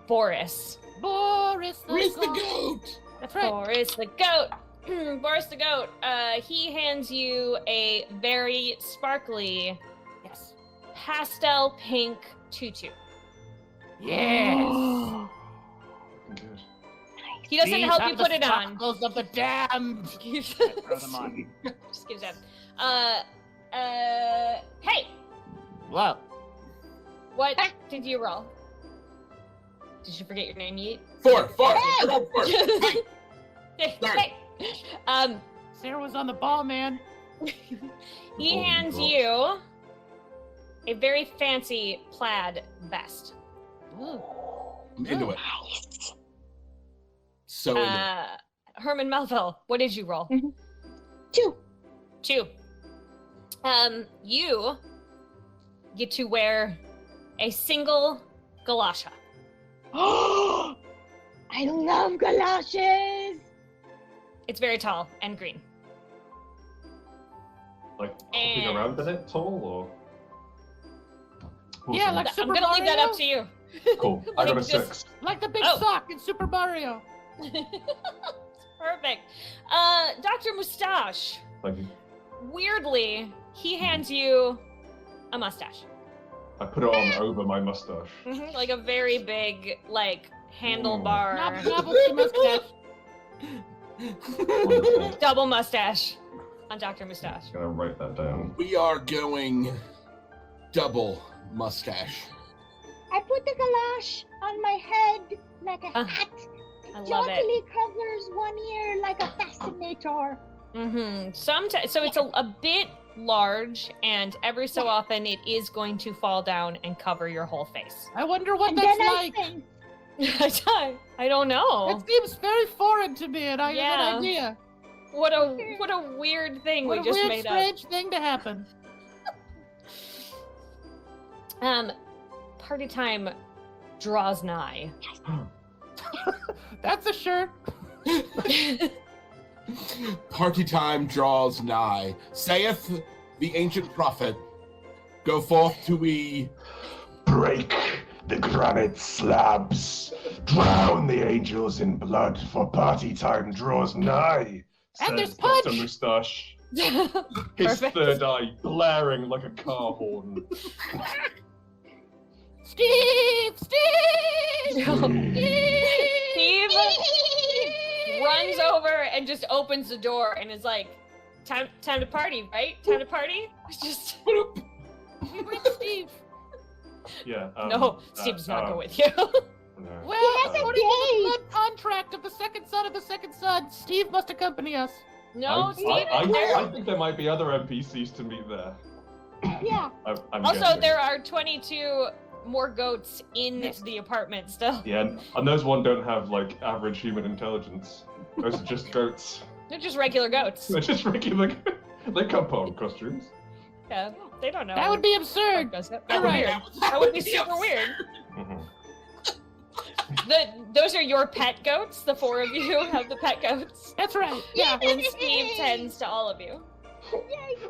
Boris. Boris the Where's the goat. goat? That's right. Boris the goat. Boris the goat, he hands you a very sparkly, yes, pastel pink tutu. Yes. Good. He doesn't These help are you the put it on. sparkles of the damned. Throw them on. Just gives up. Hey, Whoa. what did you roll? Did you forget your name, Yeet? 4. Hey, Sorry. hey. Sarah was on the ball, man. He Oh, hands God. you a very fancy plaid vest. I'm into it. So into it. Herman Melville, what did you roll? 2. 2. You get to wear a single galasha. I love galoshes. It's very tall and green. Like hopping And- around in it tall or? Yeah, Awesome. like I'm Super gonna leave that Mario? up to you. Cool. I got a Like, just- 6. Like the big Oh. sock in Super Mario. Perfect. Dr. Mustache. Thank you. Weirdly, he hands you a mustache. I put it on over my mustache. Like a very big, like, handlebar, Novelty mustache. Wonderful. double mustache on Dr. Mustache. I'm gonna write that down. We are going double mustache. I put the galosh on my head like a hat. I love it. Jauntily covers one ear like a fascinator. Sometimes, so it's a bit large, and every so often it is going to fall down and cover your whole face. I wonder what And that's then like. I sing. I don't know. It seems very foreign to me, and I have Yeah. an idea. What a weird thing What we a just weird, made strange thing to happen. up. Party time draws nigh. That's a shirt. Party time draws nigh. Saith the ancient prophet, go forth to we. Break the granite slabs. Drown the angels in blood, for party time draws nigh. And there's Says Dr. punch. Mustache, his Perfect. third eye blaring like a car horn. Steve! Steve runs over and just opens the door and is like, time to party, right? Time to party? It's just Bring Steve. Yeah. no, Steve does not go with you. No. Well, He has a according to the date. blood contract of the second son, Steve must accompany us. No, Steve is there. I think there might be other NPCs to meet there. Yeah. I'm Also, guessing. there are 22 more goats in the apartment still. Yeah, and those one don't have like average human intelligence. Those are just goats. They're just regular goats. They're just regular. They can't put on costumes. Yeah, they don't know. That would be absurd. You're right. That would be super weird. Mhm. Those are your pet goats. The 4 of you have the pet goats. That's right. Yeah. And Steve tends to all of you.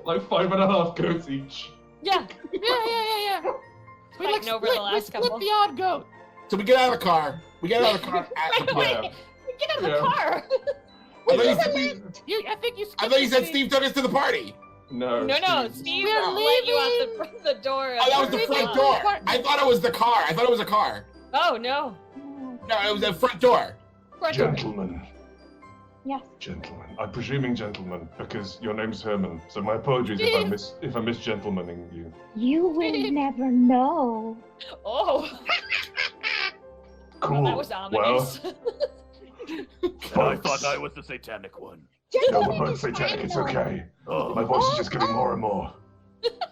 Like 5.5 goats each. Yeah. Yeah. We Fighting over the last split couple. the odd goat. So we get out of the car. We get out of the car at the Wait, party. wait. Get out of the Yeah. car. I thought you said Steve took us to the party. No. No, Steve. Steve We're will let you out leaving. the door. Oh, that was the front door. I thought it was the car. I thought it was a car. Oh, no. No, it was the front door. Front door. Gentlemen, Yes. gentlemen. I'm presuming gentleman because your name's Herman. So my apologies if I miss gentlemening you. You will never know. Oh, Cool. that was well, ominous. I thought I was the satanic one. no, we're Gentlemen both is satanic. It's fine, though. okay. Oh, My voice is just getting more and more.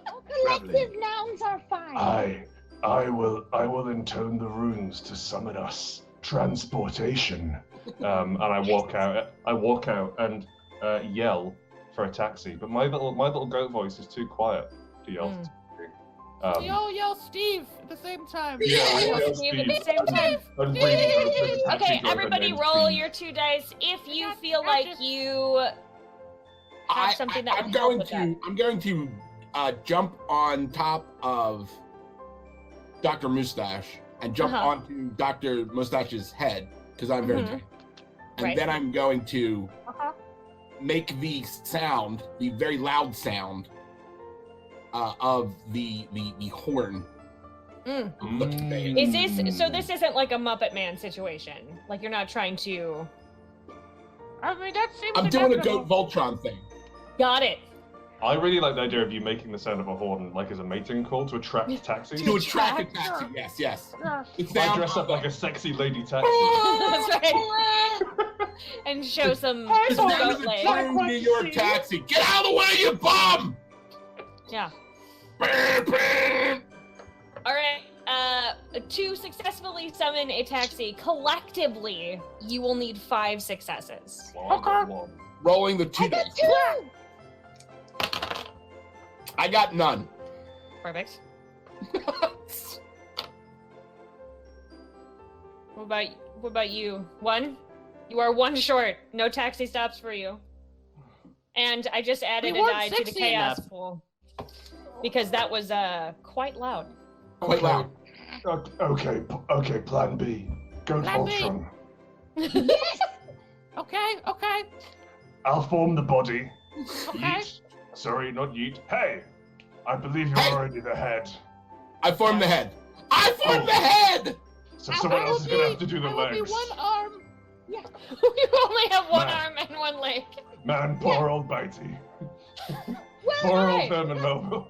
All collective nouns are fine. I will intone the runes to summon us. Transportation. And I walk out and yell for a taxi. But my little goat voice is too quiet to yell for a taxi. We all yell Steve at the same time. Yeah, I yell Steve at Steve. the same time. I'm really hope that the taxi Okay, driver everybody named roll Steve. your 2 dice. If you got- feel I like just- you have something that I'm would help going with to. that. I'm going to jump on top of Dr. Mustache and jump Uh-huh. onto Dr. Mustache's head because I'm very Mhm. tiny. And Right. then I'm going to Uh-huh. make the sound, the very loud sound of the horn. Is this so? This isn't like a Muppet Man situation. Like you're not trying to. I mean, that seems. I'm doing a Goat Voltron thing. Got it. I really like the idea of you making the sound of a horn like as a mating call to attract taxis. To attract a taxi, yes. I dress up like a sexy lady taxi. That's right. And show some This man goat is a legs. true New York taxi. Get out of the way, you bum! Yeah. All right. To successfully summon a taxi collectively, you will need 5 successes. Rolling the 2 I got dice. 2. I got none. Perfect. What about you? 1? You are 1 short. No taxi stops for you. And I just added We a weren't die to the sexy chaos enough. pool because that was quite loud. Quite loud. Okay, plan B. Goat Plan B. Voltron. Okay. I'll form the body. Okay. Yeet. Sorry, not Yeet. Hey! I believe you're Hey! already the head. I formed the head. I formed the head! So someone else is gonna have to do the I will be legs. 1 arm. You only have 1 Man. arm and 1 leg. Man, poor old Bitey. Well, Poor old alright. Thurman Melville.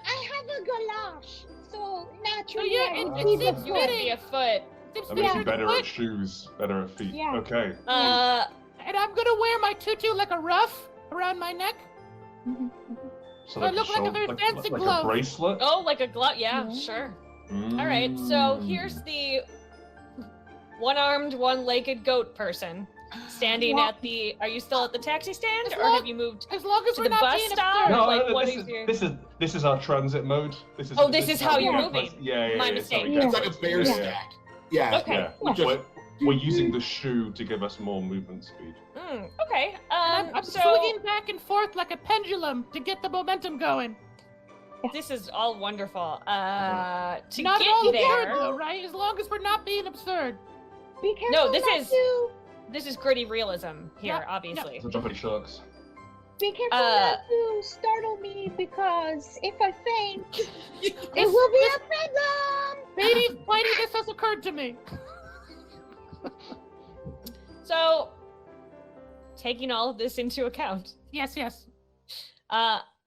I have a galash, so So naturally yeah, I it will seems be the You would foot. be a foot. Seems That to makes be you the better foot. at shoes, better at feet. Yeah. Okay. And I'm gonna wear my tutu like a ruff around my neck. So I look like a very fancy like glove. a bracelet. Oh, like a glove. Yeah, Yeah. sure. All right. So here's the 1-armed, 1-legged goat person standing Yeah. at the. Are you still at the taxi stand, As or long- have you moved? As long as To we're the not bus being stop? absurd. No, Like, what is your- this is our transit mode. This is. Oh, this is how you're we- moving. Yeah. My yeah, mistake. sorry, It's like a bear yeah. stack. Yeah. Okay. Yeah. We're using the shoe to give us more movement speed. Okay. I'm So swinging back and forth like a pendulum to get the momentum going. this is all wonderful. To Not get all absurd, there, though, right? As long as we're not being absurd. Be careful No, this not is- to, this is gritty realism here, Yeah, obviously. So jumping sharks. be careful not to startle me because if I faint, it This- will be a problem. Bitey, this has occurred to me. So, taking all of this into account, Yes.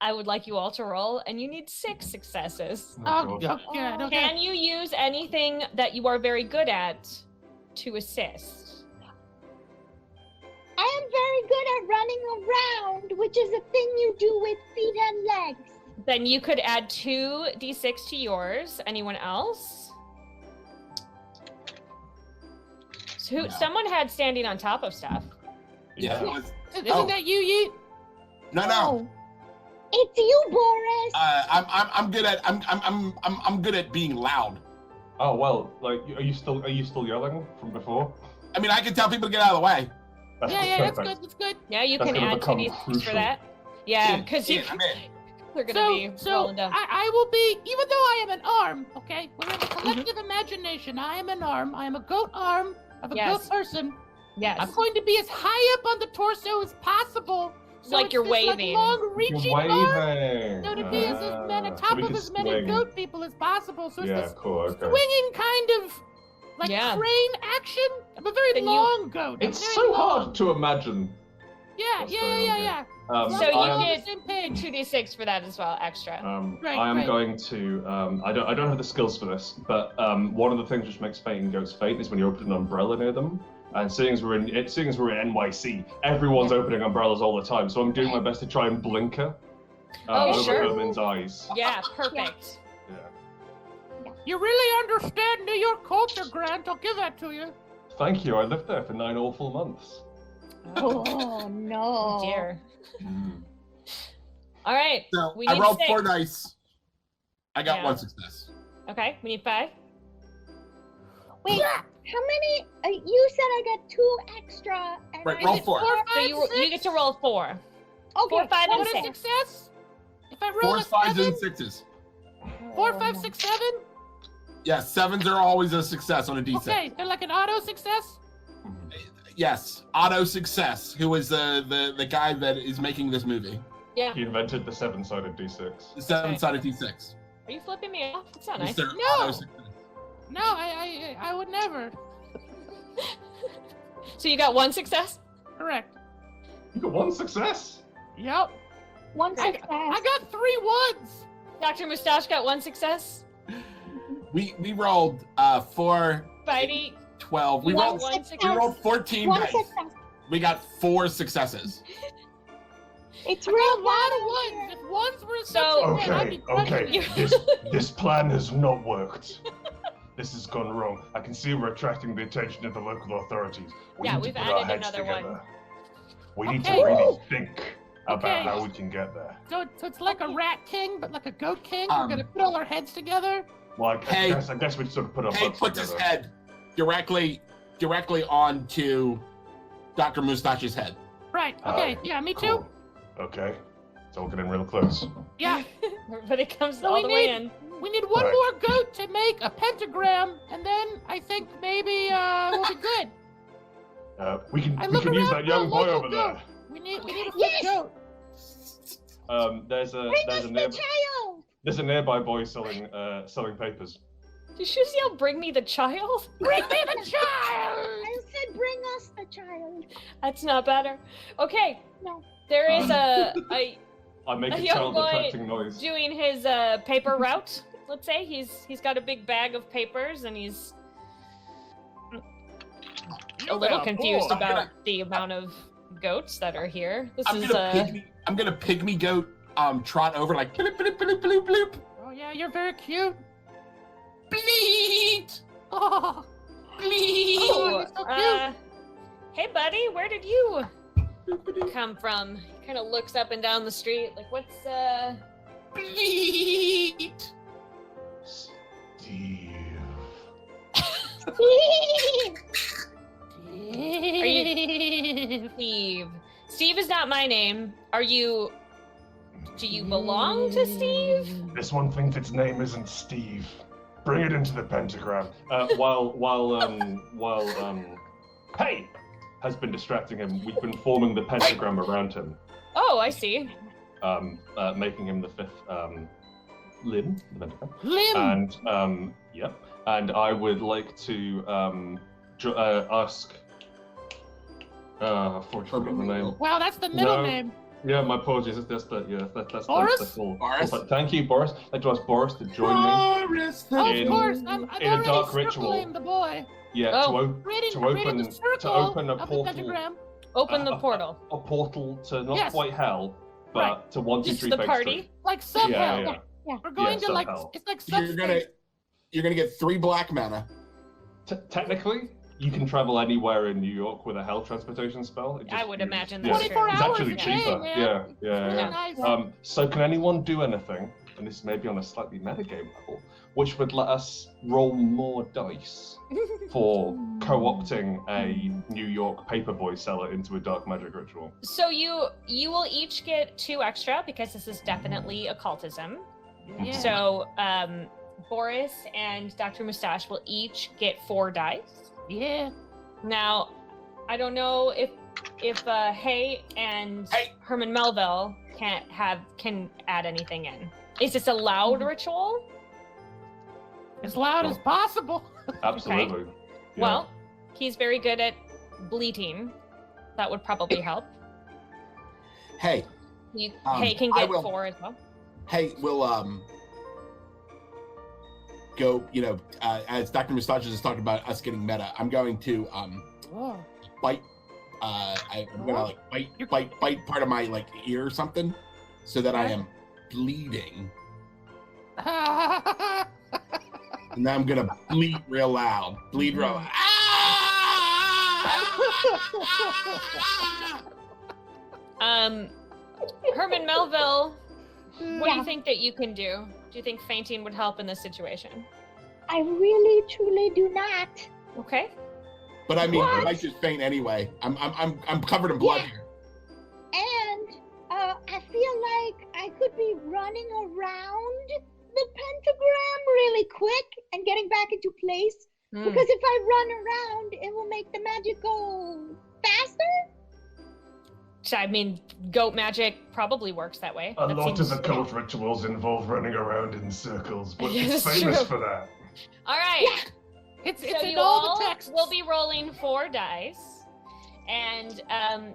I would like you all to roll, and you need 6 successes. Oh, God. God. Okay. Can you use anything that you are very good at to assist? I am very good at running around, which is a thing you do with feet and legs. Then you could add 2 d6 to yours. Anyone else? So No. someone had standing on top of stuff. Yeah. Isn't Oh. that you, Yeet? No. Oh, it's you, Boris. I'm good at I'm good at being loud. Oh well, like, are you still yelling from before? I mean, I can tell people to get out of the way. Yeah, that's perfect. good. That's good. Yeah, you That's can gonna add 2 become d6 for crucial. that. Yeah, In, because in, I'm in. they're gonna be So rolling down. I will be, even though I am an arm, okay? We're in a collective imagination. I am an arm. I am a goat arm of a Yes. goat person. Yes. I'm going to be as high up on the torso as possible. So Like it's you're this, waving. Like, You're long-reaching arm. waving. So to be as many, So top we of can as many swing. goat people as possible. So it's Yeah, this cool. Okay. swinging kind of like Yeah. crane action. I'm a very Then you- long goat. I'm It's very so long. hard to imagine. Yeah. what's going on here. As So long as we're you on the get same page. 2d6 for that as well, extra. Right, I am right. going to. I don't have the skills for this, but one of the things which makes fainting goats faint is when you open an umbrella near them. And seeing as we're in NYC, everyone's opening umbrellas all the time. So I'm doing my best to try and blinker Oh, over sure. Herman's eyes. Yeah, perfect. Yeah. You really understand New York culture, Grant. I'll give that to you. Thank you. I lived there for 9 awful months. Oh no. Oh, dear. All right. So We I need rolled 6. 4 dice. I got Yeah. 1 success. Okay, we need 5. Wait, how many? You said I got 2 extra. And Right, I roll did 4. 4, 5, So you get to roll 4. Okay, 4, 5, and What is 6. success? If I roll 4s, a 5s, 7, and 6s. 4, Oh, 5, no. 6, 7. Yeah, 7s are always a success on a D6. Okay, they're like an auto success. Yes, Auto Success, who is the guy that is making this movie. Yeah. He invented the 7-sided D6. The 7-sided D6. Are you flipping me off? It's not nice. Mr. No. Auto Success. No, I would never. So you got one success? Correct. You got one success? Yep. One success. I got 3 ones. Dr. Mustache got one success. We rolled 4, Bitey, 12. We you rolled got one we success. rolled 14 One dice. success. We got 4 successes. It's I real got a lot bad of out ones. If ones were a So- success, I'd be Okay, crushing it. this plan has not worked. This has gone wrong. I can see we're attracting the attention of the local authorities. We Yeah, need to we've put our added heads another one. together. We need Okay. to really think about Okay. how we can get there. So it's like a rat king, but like a goat king. Um, We're gonna put all our heads together. Well, Hey. I guess we'd sort of put our Hank butts puts his together. head directly onto Dr. Mustache's head. Right. Okay. Yeah. Me too. Cool. Okay. So we're getting real close. Yeah. Everybody comes So all we the way need- in. We need one Right. more goat to make a pentagram, and then I think maybe we'll be good. We can I we look can use around that young for a boy local over there. goat. We need a Yes! goat. There's a Bring there's us a the nearby child. there's a nearby boy selling papers. Did you just yell, bring me the child? Bring me the child. I said, bring us the child. That's not better. Okay. No. There is a I make A a young child boy attracting noise. doing his paper route. Let's say he's got a big bag of papers and he's a little confused boy. about the amount of goats that are here. This I'm is gonna pygmy goat trot over like bloop bloop bloop bloop bloop. Oh yeah, you're very cute. Bleat! Oh, Bleat! oh, you're so cute. hey buddy, where did you come from? He kind of looks up and down the street like, what's Bleat! Steve. Steve? Steve is not my name. Do you belong to Steve? This one thinks its name isn't Steve. Bring it into the pentagram. While Hey has been distracting him, we've been forming the pentagram around him, Oh, I see. making him the 5th limb, the pentagram. Lim. And and I would like to ask. Fortunately, the name. Wow, that's the middle No. name. Yeah, my apologies. That's Boris? the full. Boris? But thank you, Boris. I'd like to ask Boris to join me. Boris the Oh, In- of course. I'm in a already dark circling ritual. the boy. Yeah, Oh. Creating To the open- circle to open a of the portal. pentagram. Open the portal. a portal to not Yes. quite hell, but Right. to 1, 2, Just 3 the Baker party. Street. Like sub Yeah, hell. yeah. We're going Yeah, to like sub-hell. it's like You're gonna get 3 black mana. Technically, you can travel anywhere in New York with a hell transportation spell. It I just would uses- imagine yeah. that's 24 It's hours actually a day, cheaper. man. Yeah. Really Yeah. nice. So can anyone do anything, and this may be on a slightly metagame level, which would let us roll more dice for co-opting a New York paperboy seller into a dark magic ritual? So you will each get 2 extra because this is definitely occultism. Yeah. So Boris and Dr. Mustache will each get 4 dice. Yeah. Now, I don't know if Hay and Hey. Herman Melville can add anything in. Is this a loud ritual? As loud as possible. Absolutely. Yeah. Well, he's very good at bleating. That would probably help. Hey, Hay can I get will- 4 as well. hey, we'll go. As Dr. Mustache is talking about us getting meta, I'm going to Oh. bite. I'm gonna like bite part of my like ear or something, so that I am bleeding, and then I'm gonna bleed real loud. Bleed real loud. Herman Melville, what do Yeah. you think that you can do? Do you think fainting would help in this situation? I really, truly do not. Okay. But I mean, I What? might just faint anyway. I'm covered in blood Yeah. here. And I feel like I could be running around the pentagram really quick and getting back into place Because if I run around, it will make the magic go faster. I mean, goat magic probably works that way. A That lot seems- of occult rituals involve running around in circles, but Yes, it's it's famous true. for that. All right. It's So in you all all the texts. will be rolling 4 dice, and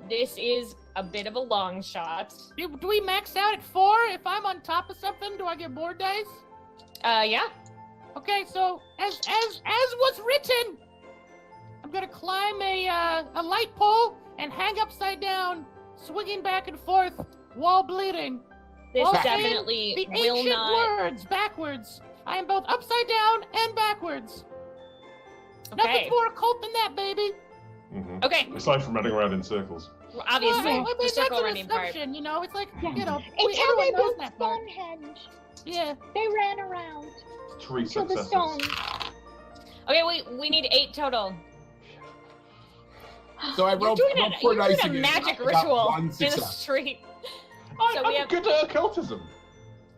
this is a bit of a long shot. Do we max out at 4? If I'm on top of something, do I get more dice? Yeah. Okay, so as was written, I'm gonna climb a light pole and hang upside down, swinging back and forth while bleeding. This While saying definitely the will ancient not. words backwards. I am both upside down and backwards. Okay. Nothing more occult than that, baby. Mhm. Okay. Aside from running around in circles. Obviously, Well, I mean, the that's circle an running part. assumption, you know. It's like, Yeah. you know, It's how they everyone knows built that part. Stonehenge. Yeah. They ran around 3 to the successes. stone. Okay, we need 8 total. So I You're rolled doing, 4 you're dice doing a again. magic I got ritual 1 in the success. street. So we I'm have- good at occultism.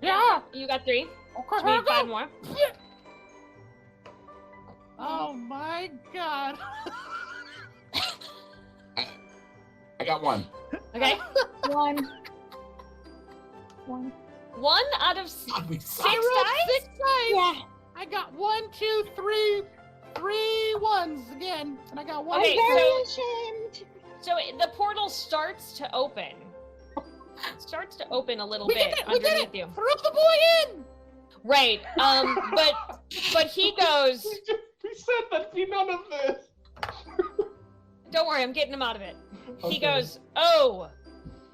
Yeah. You got 3. Okay, We need 5 more. Oh my god. I got 1. Okay. One. 1 out of God, we 6 suck. I rolled dice? 6 dice. Yeah. I got 1, 2, 3, 3 ones again, and I got 1. Okay, I'm very so- ashamed. So the portal starts to open. Starts to open a little We bit did it! We did underneath it! you. Throw the boy in! Right. But he goes, We said there'd be none of this. don't worry, I'm getting him out of it. Okay. He goes, oh,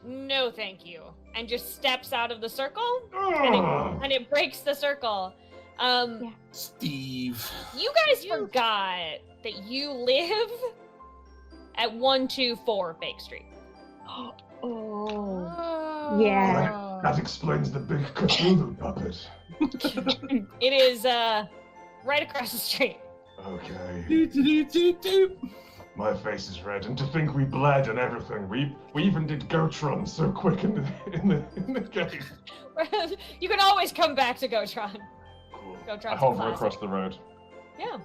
no thank you. And just steps out of the circle Ugh. and it breaks the circle. Steve. You guys forgot that you live at 124 Bake Street. Oh. Oh. Yeah. That explains the big Cthulhu puppet. It is right across the street. Okay. Doot, doot, doot, doot. My face is red, and to think we bled and everything. We even did goat runs so quick in the game. You can always come back to Gotron. Cool. Gotron's I a hover classic. across the road. Yeah.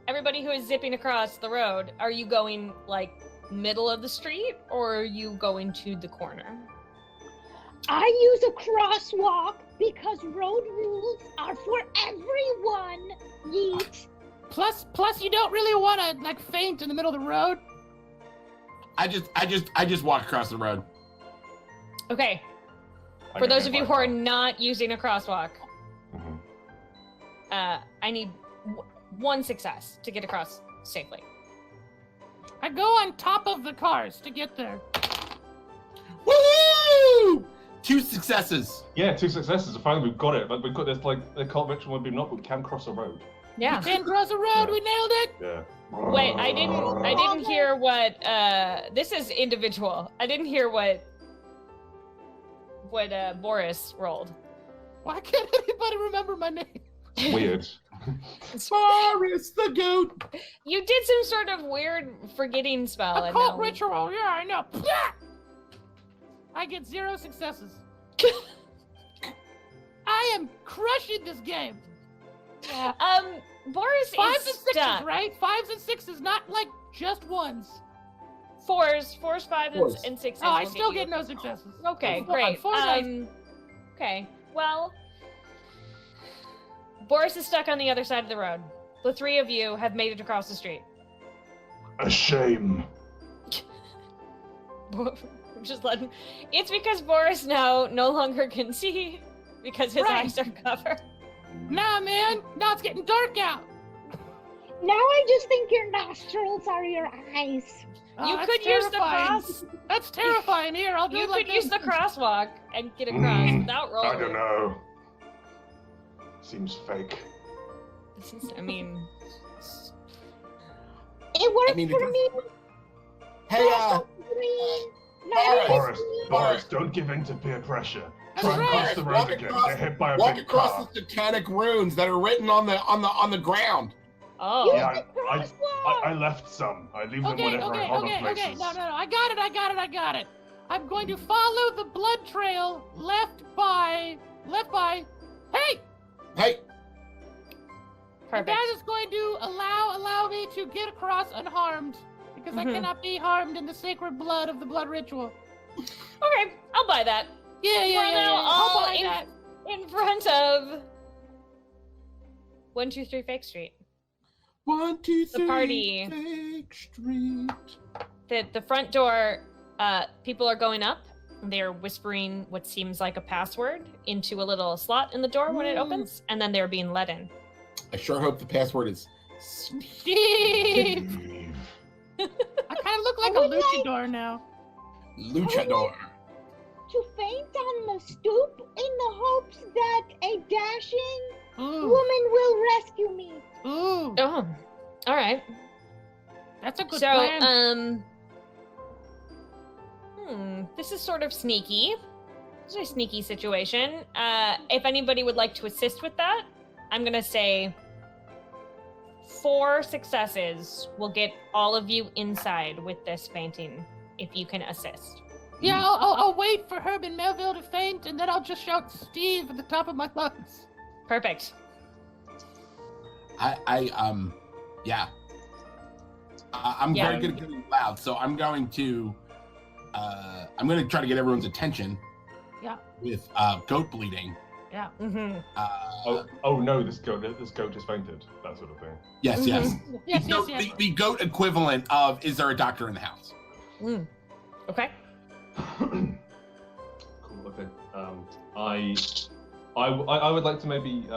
Everybody who is zipping across the road, are you going like middle of the street or are you going to the corner? I use a crosswalk because road rules are for everyone. Yeet. Plus, you don't really want to like faint in the middle of the road. I just walk across the road. Okay. I For got those hit of you by who a are car. not using a crosswalk, Mhm. I need 1 success to get across safely. I go on top of the cars to get there. Woo! 2 successes. Yeah, 2 successes. Finally, we've got it. But we've got this like the cult ritual would be not, but we can cross a road. Yeah. Can't cross the road. We nailed it. Yeah. Wait, I didn't hear what this is individual. I didn't hear what Boris rolled. Why can't anybody remember my name? Weird. Boris the goat. You did some sort of weird forgetting spell. and Occult now- ritual. Yeah, I know. I get 0 successes. I am crushing this game. Yeah. Boris 5s is and 6s, stuck. right? 5s and 6s, not like just 1s. 4s, 5s, Fours. and 6s. Oh, I will still you- get no successes. Okay, Four- great. 4 dice. Okay, well, Boris is stuck on the other side of the road. The 3 of you have made it across the street. A shame. Just letting. It's because Boris now no longer can see because his Right. eyes are covered. Nah, man. Now it's getting dark out. Now I just think your nostrils are your eyes. Oh, You that's could use the terrifying. cross. That's terrifying. Here, I'll do You it like could use this. the crosswalk and get across without rolling. I don't know. Seems fake. This is, I mean, It worked I mean, for me. Hey, Boris, Boris, don't give in to peer pressure. That's Try and right. cross the road Walk again. across- Get hit by a walk big across car. the satanic runes that are written on the ground. oh. Use Yeah, the I crosswalk. left some. I leave them Okay, whenever I harbor okay. places. No. I got it. I'm going to follow the blood trail left by. Hey! Hey, And Perfect. that is going to allow me to get across unharmed. Because I cannot be harmed in the sacred blood of the blood ritual. Okay, I'll buy that. Yeah. We're now I'll all buy that. in front of 123 Fake Street. 1, 2, 3. The party. Fake Street. The front door, people are going up. They're whispering what seems like a password into a little slot in the door when it opens, and then they're being let in. I sure hope the password is. Steve! I kind of look like a luchador now. Luchador. To faint on the stoop in the hopes that a dashing Ooh. woman will rescue me. Ooh. Oh, all right. That's a good So, plan. this is sort of sneaky. This is a sneaky situation. If anybody would like to assist with that, I'm gonna say 4 successes will get all of you inside with this fainting, if you can assist. Yeah, I'll wait for Herb and Melville to faint, and then I'll just shout Steve at the top of my lungs. Perfect. Yeah. I'm Yeah. very good at getting loud, so I'm going to try to get everyone's attention. Yeah. With goat bleeding. Yeah. Mm-hmm. Oh no, this goat is fainted. That sort of thing. Yes, yes. Yes, The goat- yes, yes. The goat equivalent of, is there a doctor in the house? Okay. Cool. Okay. I would like to maybe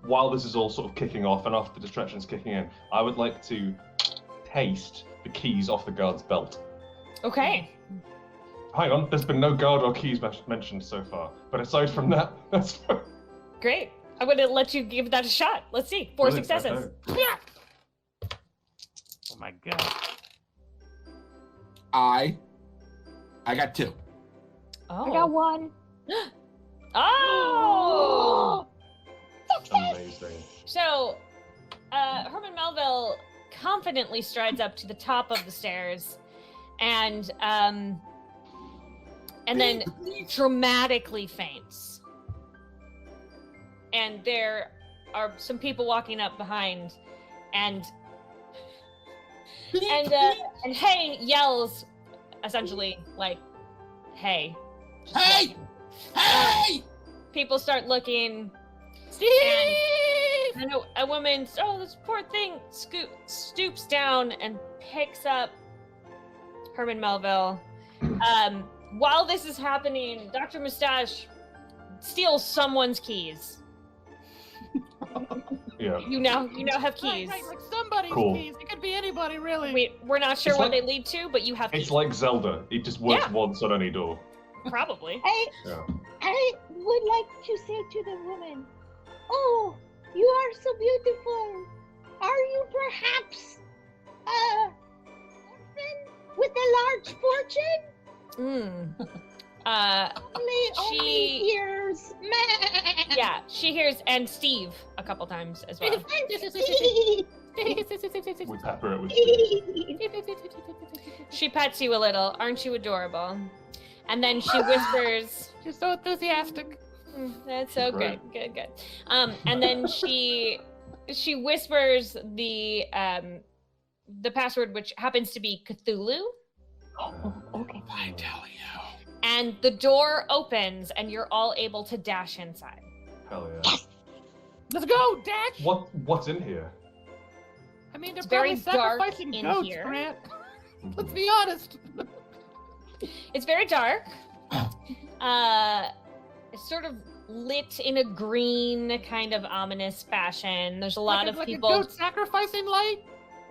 while this is all sort of kicking off and after the distraction's kicking in, I would like to taste the keys off the guard's belt. Okay. Hang on, there's been no guard or keys mentioned so far, but aside from that, that's Great. I'm gonna let you give that a shot. Let's see. 4 successes. Yeah. Oh my god. I got 2. Oh. I got 1. Oh! amazing. So, Herman Melville confidently strides up to the top of the stairs, and then dramatically faints. And there are some people walking up behind, and Hay yells, essentially like, "Hey, just Hey! walking." Hey! People start looking. Steve! And a woman, this poor thing, stoops down and picks up Herman Melville. While this is happening, Dr. Mustache steals someone's keys. Yeah. You now have keys. Right, like somebody's Cool. keys. It could be anybody, really. We're not sure It's what like- they lead to, but you have keys. It's like Zelda. It just works Yeah. once on any door. Probably. Yeah. I would like to say to the woman, "Oh, you are so beautiful. Are you perhaps orphan with a large fortune?" Only hears meh. Yeah, she hears, and Steve a couple times as well. We pepper it with cheese. She pets you a little. Aren't you adorable? And then she whispers, You're so enthusiastic. "That's so Great. good, good." And then she whispers the password, which happens to be Cthulhu, Okay. I tell you. and the door opens, and you're all able to dash inside. Hell yeah. Let's go, Dash! What's in here? I mean, they're It's very probably dark sacrificing in goats, here. Grant. Let's be honest. It's very dark. It's sort of lit in a green, kind of ominous fashion. There's a lot of like people. a goat sacrificing light?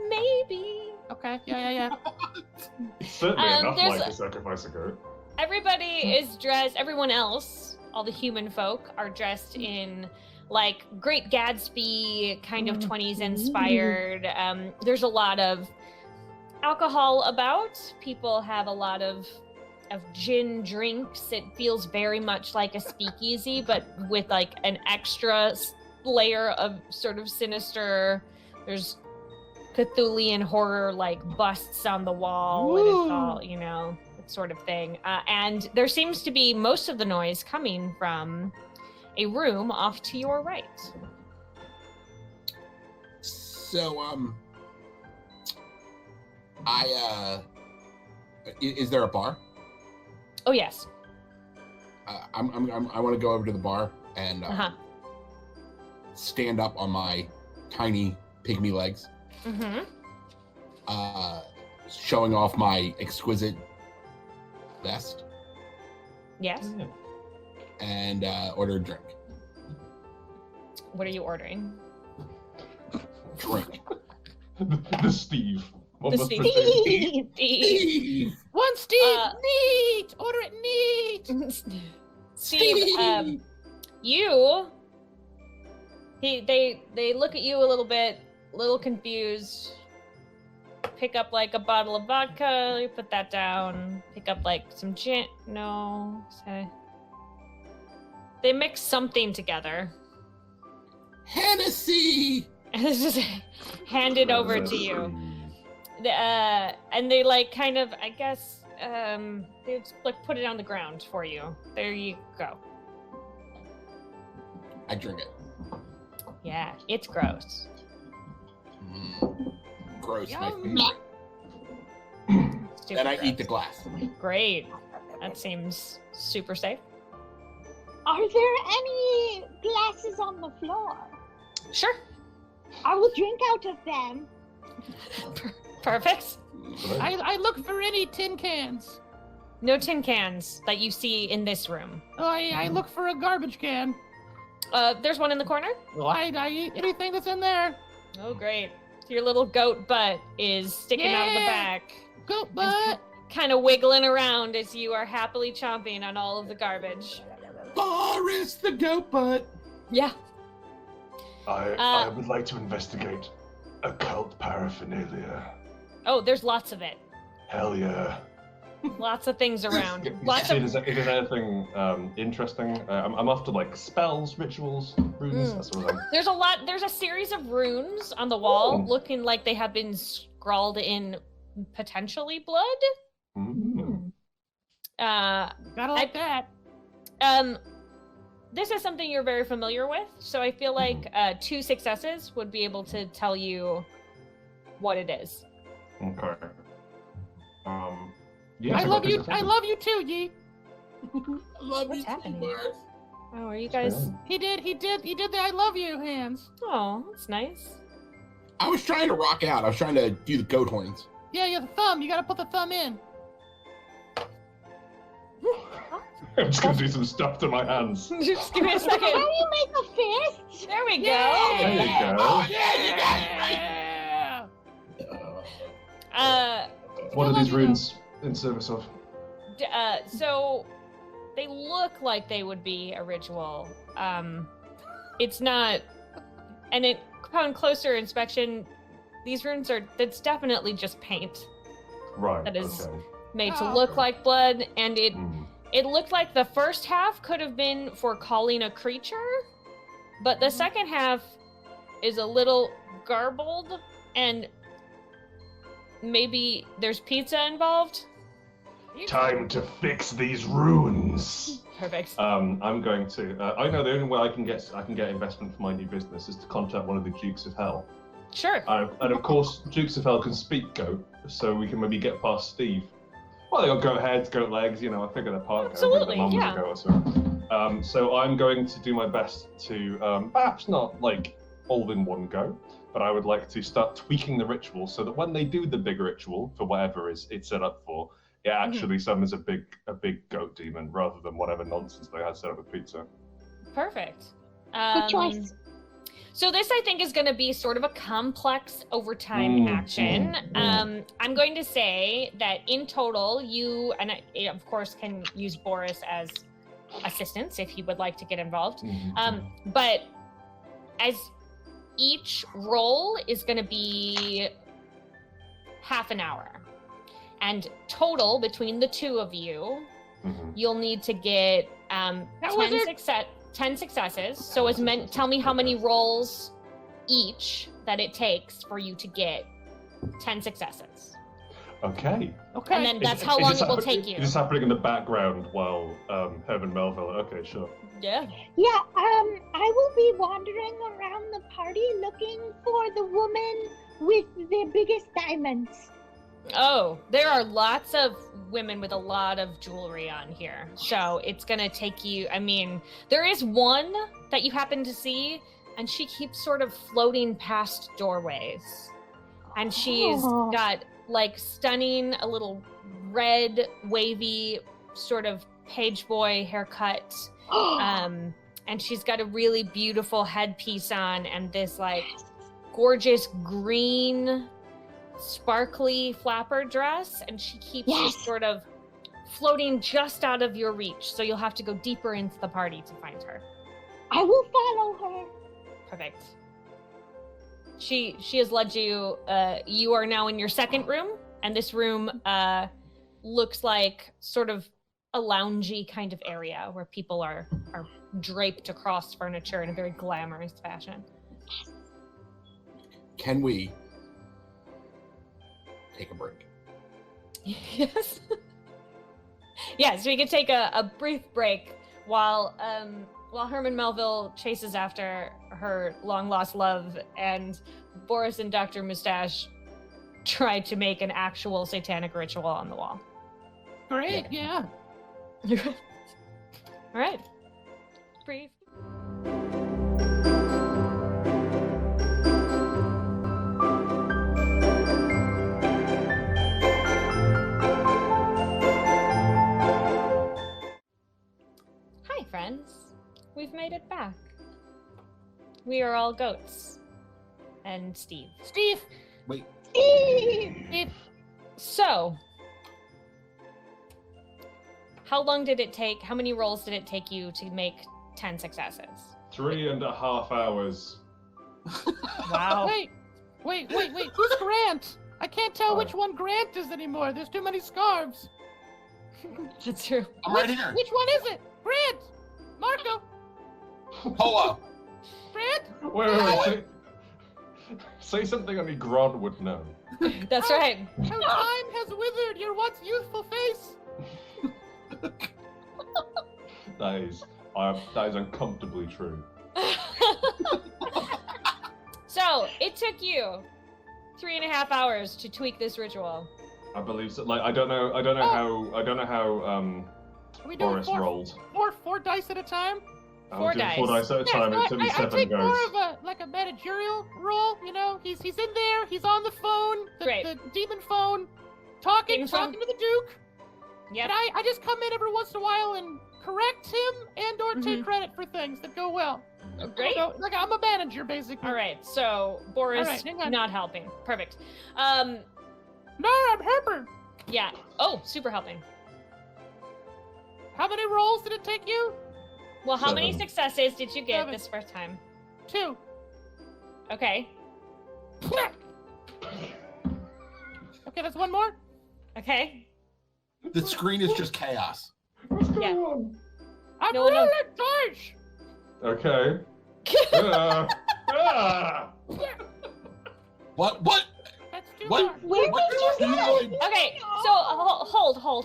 Maybe. Okay, yeah. It's certainly enough there's like to sacrifice a goat. Everybody is dressed. Everyone else, all the human folk, are dressed in like Great Gatsby kind of 20s inspired. There's a lot of alcohol about. People have a lot of gin drinks. It feels very much like a speakeasy, but with like an extra layer of sort of sinister. There's Cthulian horror like busts on the wall, and it's all, that sort of thing. And there seems to be most of the noise coming from a room off to your right. So, is there a bar? Oh yes. I want to go over to the bar and stand up on my tiny pygmy legs, showing off my exquisite vest. Yes. And order a drink. What are you ordering? Drink. The Steve. The Steve. Steve. One Steve. Neat. Order it neat. Steve. They look at you a little bit, a little confused. Pick up like a bottle of vodka. You put that down. Pick up like some gin. No. Say. They mix something together. Hennessy. And it's just handed over to you. And they like kind of, I guess, they just, like put it on the ground for you. There you go. I drink it. Yeah, it's gross. Gross. Stupid Then I gross. eat the glass. Great. That seems super safe. Are there any glasses on the floor? Sure. I will drink out of them. Perfect. I look for any tin cans. No tin cans that you see in this room. Oh, I look for a garbage can. There's one in the corner. Oh, I eat anything that's in there. Oh, great. Your little goat butt is sticking out of the back. Goat butt. Kind of wiggling around as you are happily chomping on all of the garbage. Boris the goat butt. Yeah. I would like to investigate occult paraphernalia. Oh, there's lots of it. Hell yeah. Lots of things around. If Lots of. there's anything interesting, I'm after like spells, rituals, runes, that sort of thing. There's a lot. There's a series of runes on the wall, Ooh. looking like they have been scrawled in potentially blood. Mm. Gotta like that. This is something you're very familiar with, so I feel like 2 successes would be able to tell you what it is. Okay. Yeah, I love you. got I love you too, Yeet. I love What's you happening? too, Boris. Oh, are you guys? He did the I love you hands. Oh, that's nice. I was trying to rock out. I was trying to do the goat horns. Yeah, the thumb. You gotta put the thumb in. I'm just gonna do some stuff to my hands. Just give me a Can second. you make a fist? There we go. There you go. Oh, yeah, you got it right. What are I these love you. runes in service of? So they look like they would be a ritual. It's not, and upon closer inspection, these runes that's definitely just paint Right. that is okay. made to Oh. look like blood, and Mm. it looked like the first half could have been for calling a creature, but the second half is a little garbled, and maybe there's pizza involved. Time to fix these runes. Perfect. I'm going to. I know the only way I can get investment for my new business is to contact one of the Dukes of Hell, Sure. and of course Dukes of Hell can speak goat, so we can maybe get past Steve. Well, they got goat heads, goat legs. You know, I figure they're part goat. Absolutely, Maybe the yeah. mum was a goat or so. So I'm going to do my best to perhaps not like all in one go, but I would like to start tweaking the ritual so that when they do the big ritual for whatever it's set up for, it actually summons a big goat demon rather than whatever nonsense they had set up with pizza. Perfect. Good choice. So this, I think, is going to be sort of a complex overtime action. I'm going to say that in total, you, and I, of course, can use Boris as assistance if he would like to get involved. But as each roll is going to be half an hour. And total, between the two of you, you'll need to get 10 successes. So tell me how many rolls each that it takes for you to get 10 successes. Okay. Okay. And then that's how long it will take you. It's just happening in the background while Herman Melville. Okay, sure. Yeah. Yeah, I will be wandering around the party looking for the woman with the biggest diamonds. Oh, there are lots of women with a lot of jewelry on here. So it's going to take you, I mean, there is one that you happen to see, and she keeps sort of floating past doorways. And she's got like stunning, a little red, wavy, sort of page boy haircut. And she's got a really beautiful headpiece on and this like gorgeous green sparkly flapper dress, and she keeps just sort of floating just out of your reach, so you'll have to go deeper into the party to find her. I will follow her. Perfect. She has led you, you are now in your second room, and this room looks like sort of a loungy kind of area where people are draped across furniture in a very glamorous fashion. Can we take a break? Yes. Yes, we could take a brief break while Herman Melville chases after her long lost love and Boris and Dr. Mustache try to make an actual satanic ritual on the wall. Great, yeah. All right. Brief. Hi, friends. We've made it back. We are all goats. And Steve. Steve! Wait. Steve! So, how many rolls did it take you to make 10 successes? 3.5 hours. Wow. Wait. Who's Grant? I can't tell which one Grant is anymore. There's too many scarves. That's true. I'm right here. Which one is it? Grant! Marco! Polo. Grant! Wait. Say something only Gron would know. That's right. How time has withered your once youthful face. That is uncomfortably true. So, it took you 3.5 hours to tweak this ritual. I believe so. Like I don't know how Are we doing Boris rolled. four dice at a time? Four dice. 4 dice at a time. It took me I 7 take goes. more of a managerial role, you know. He's in there. He's on the phone, Great. the demon phone, talking Demon phone? to the Duke. Yep. And I just come in every once in a while and correct him and or take Mhm. credit for things that go well. Great. So, like I'm a manager basically. All right. So Boris All right, hang on. not helping. Perfect. No, I'm helper. Yeah. Oh, super helping. How many rolls did it take you? Well, how many 7. successes did you get 7. this first time? 2. Okay. Okay, that's one more. Okay. The screen is just chaos. What's going Yeah. on? I'm No, no. rolling George. Okay. What? That's too What? hard. Where What did you are get doing? it? Okay. So hold.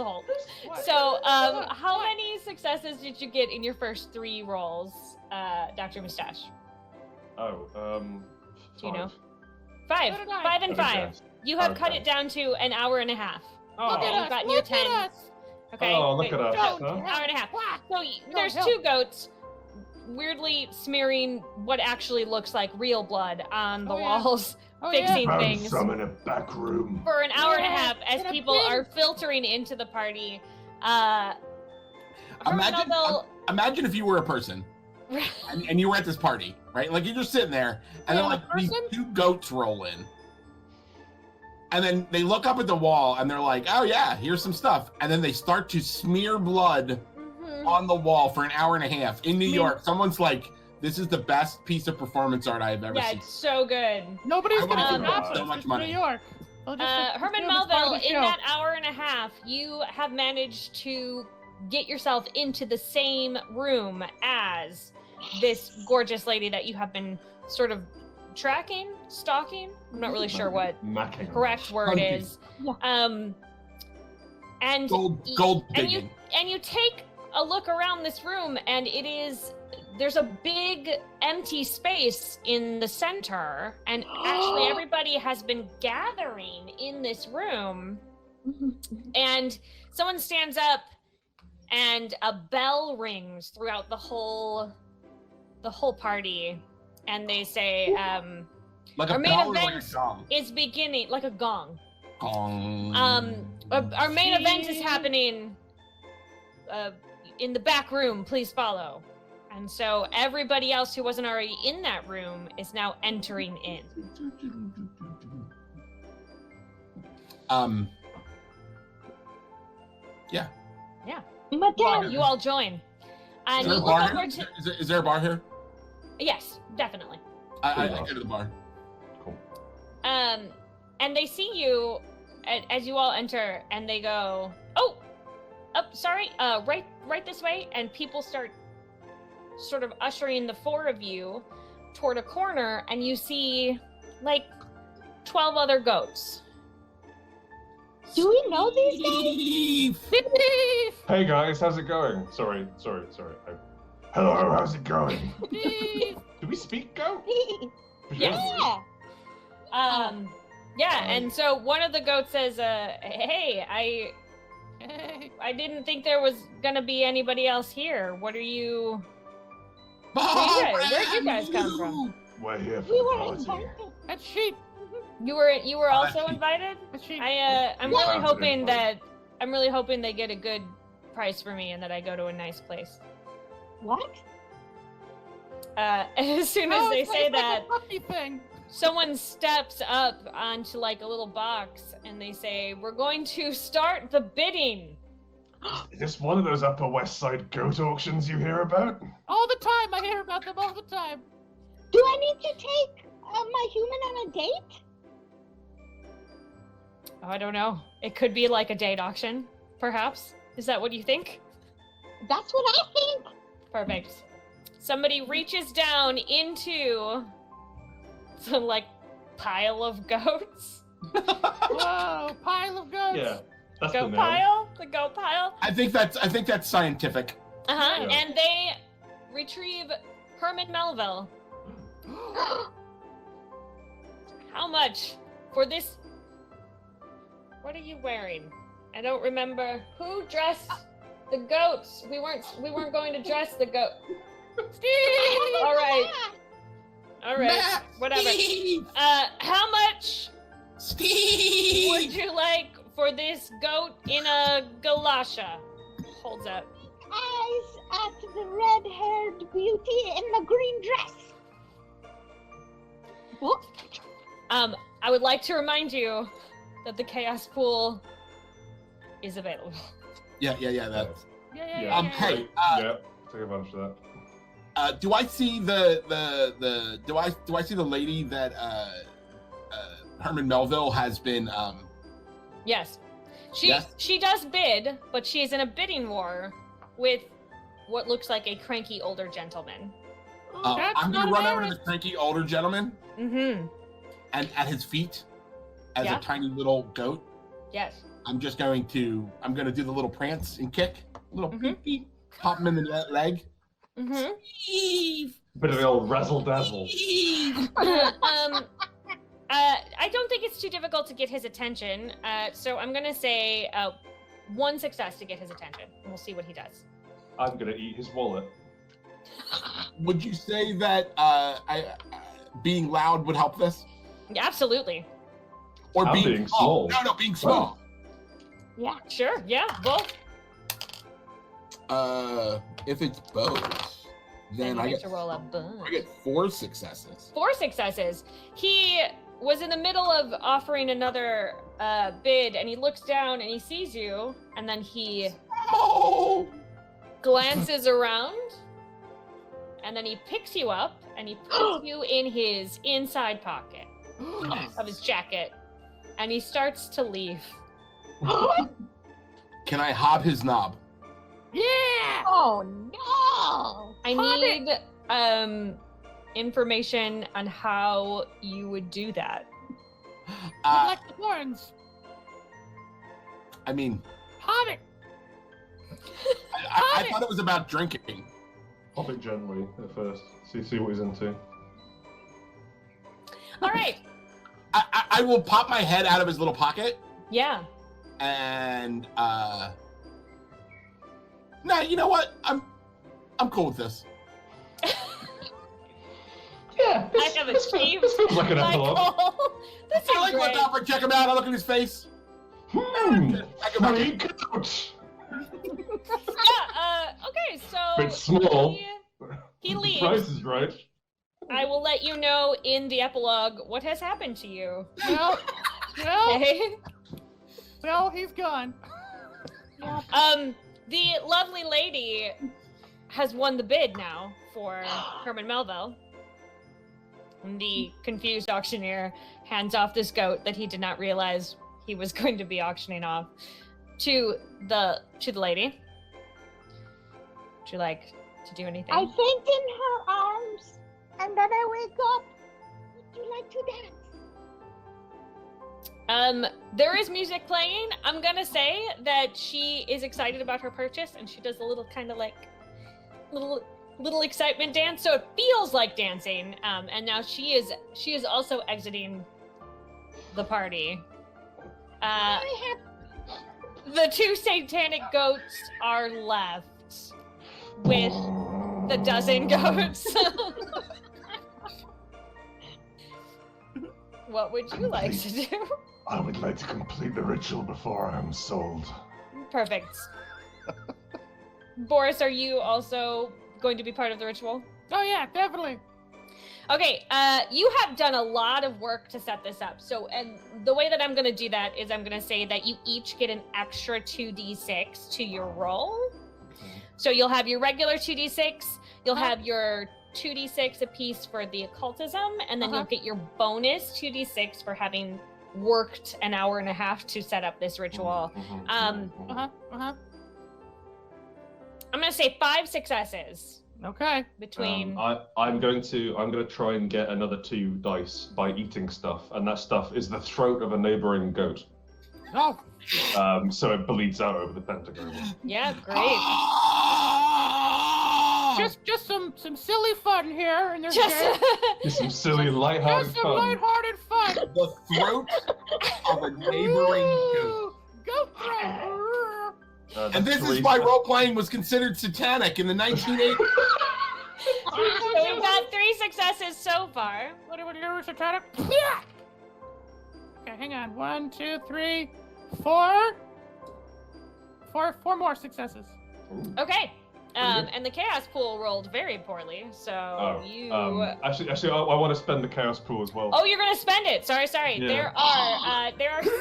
What? So What? how What? many successes did you get in your first 3 rolls, Dr. Mustache? Oh, Do you know? 5. 5. So did I. 5 and Okay. 5. You have cut Okay. it down to an hour and a half. Look Okay, at you've us. gotten your Look 10. at us. Okay. Oh, look wait, at us. so, Huh? hour and a half. What? So there's help. 2 goats weirdly smearing what actually looks like real blood on the Oh, yeah. walls, Oh, fixing Found things some in a back room. for an hour and a Yeah, half as in a people bin. are filtering into the party. Imagine, Herman imagine if you were a person Melville- and you were at this party, right? Like you're just sitting there, and then I'm a like these person? 2 goats roll in, and then they look up at the wall and they're like, "Oh yeah, here's some stuff," and then they start to smear blood Mhm. on the wall for an hour and a half in New mean- York. Someone's like, "This is the best piece of performance art I've ever Yeah, seen." it's so good. Nobody's I gonna would've stop given us. so much It's money. New York. They'll just Herman assume it's part of Melville, the in show. that hour and a half, you have managed to get yourself into the same room as this gorgeous lady that you have been sort of tracking, stalking. I'm not really sure what Macking. correct word Hunting. is. Yeah. And Gold and digging. you take a look around this room, and there's a big empty space in the center, and actually everybody has been gathering in this room. And someone stands up, and a bell rings throughout the whole party, and they say, Like our a main bell or like a event gong? "is beginning," like a gong. Gong. Our main event is happening in the back room. Please follow. And so everybody else who wasn't already in that room is now entering in. Yeah. Madame, You all join. And Is there you a look bar over here? to... Is there a bar here? Yes, definitely. I go to the bar. Cool. And they see you as you all enter, and they go, "Oh, sorry, right this way." And people start sort of ushering the four of you toward a corner, and you see like 12 other goats. do we know these guys? Hey guys, how's it going? Sorry. Hello, how's it going? Do we speak goat? Yes. Yeah, and so one of the goats says, "Hey, I didn't think there was gonna be anybody else here. What are you? Where'd you guys come from? We're here for We the were party. invited. That's sheep. You were also that's- invited? That's sheep. I'm Yeah. really hoping they get a good price for me and that I go to a nice place." What? As soon as Oh, they it's say like that, a puppy thing. someone steps up onto like a little box and they say, "We're going to start the bidding." Is this one of those Upper West Side goat auctions you hear about? All the time. I hear about them all the time. Do I need to take my human on a date? Oh, I don't know. It could be like a date auction, perhaps. Is that what you think? That's what I think. Perfect. Somebody reaches down into the like pile of goats. Whoa, pile of goats. Yeah, that's the Goat name. pile? The goat pile? I think that's scientific. Uh-huh. Yeah. And they retrieve Herman Melville. How much for this? What are you wearing? I don't remember who dressed the goats. We weren't going to dress the goat. All right. Matt, Whatever. Steve, How much Steve. would you like for this goat in a galasha? Holds up. Eyes at the red-haired beauty in the green dress. What? I would like to remind you that the chaos pool is available. Yeah. That's. Yeah. Hey. Yeah, take advantage of that. Do I see the do I see the lady that Herman Melville has been Yes. Yes? She does bid, but she is in a bidding war with what looks like a cranky older gentleman. That's I'm gonna not run over to embarrassing. the cranky older gentleman Mm-hmm. and at his feet as Yeah. a tiny little goat. Yes. I'm gonna do the little prance and kick, little Mhm. beep beep, pop him in the leg. Mm-hmm. Steve, Bit of the old razzle dazzle. Steve. I don't think it's too difficult to get his attention. So I'm gonna say one success to get his attention, and we'll see what he does. I'm gonna eat his wallet. Would you say that being loud would help this, Yeah, absolutely. or I'm being, being small. No, being small. Yeah. Sure. Yeah. Both. If it's both, then you I get get to roll a bunch. I get 4 successes. 4 successes. He was in the middle of offering another bid, and he looks down and he sees you, and then he Oh, glances around, and then he picks you up and he puts you in his inside pocket of his jacket, and he starts to leave. can I hob his knob? Yeah. Oh no! I Hop need information on how you would do that. Like the horns. I mean, Hobbit. I thought it was about drinking. Pop it gently at first. See what he's into. All right. I will pop my head out of his little pocket Yeah. and nah, you know what? I'm cool with this. Yeah, I have achieved this feels like an my epilogue. goal. This is I like great. what Alfred, check him out. I look at his face. Free goat. Okay, so Bit small. he The leaves. price is right. I will let you know in the epilogue what has happened to you. Well, Okay. well, he's gone. The lovely lady has won the bid now for Herman Melville. And the confused auctioneer hands off this goat that he did not realize he was going to be auctioning off to the lady. Would you like to do anything? I faint in her arms, and then I wake up. Would you like to dance? There is music playing. I'm gonna say that she is excited about her purchase, and she does a little kind of like little excitement dance, so it feels like dancing. And now she is also exiting the party. The two satanic goats are left with the dozen goats. What would you like to do? I would like to complete the ritual before I am sold. Perfect. Boris, are you also going to be part of the ritual? Oh yeah, definitely. Okay, you have done a lot of work to set this up. So, and the way that I'm going to do that is I'm going to say that you each get an extra 2d6 to your roll. So you'll have your regular 2d6, you'll have your 2d6 apiece for the occultism, and then you'll get your bonus 2d6 for having worked an hour and a half to set up this ritual. I'm going to say 5 successes Okay. between... I'm going to try and get another 2 dice by eating stuff, and that stuff is the throat of a neighboring goat. Oh. So it bleeds out over the pentagram. Yeah, great. Just some silly fun here, and there's Just Just some silly, lighthearted just some fun. lighthearted fun. The throat of a neighboring goat. Ooh, goat throat. And this is why role-playing was considered satanic in the 1980s. So we've got 3 successes so far. What do we do, satanic? Okay, hang on. 1, 2, 3, 4. Four more successes. Okay. good. And the chaos pool rolled very poorly, so you. Actually, I want to spend the chaos pool as well. Oh, you're gonna spend it. Sorry. Yeah. There are 6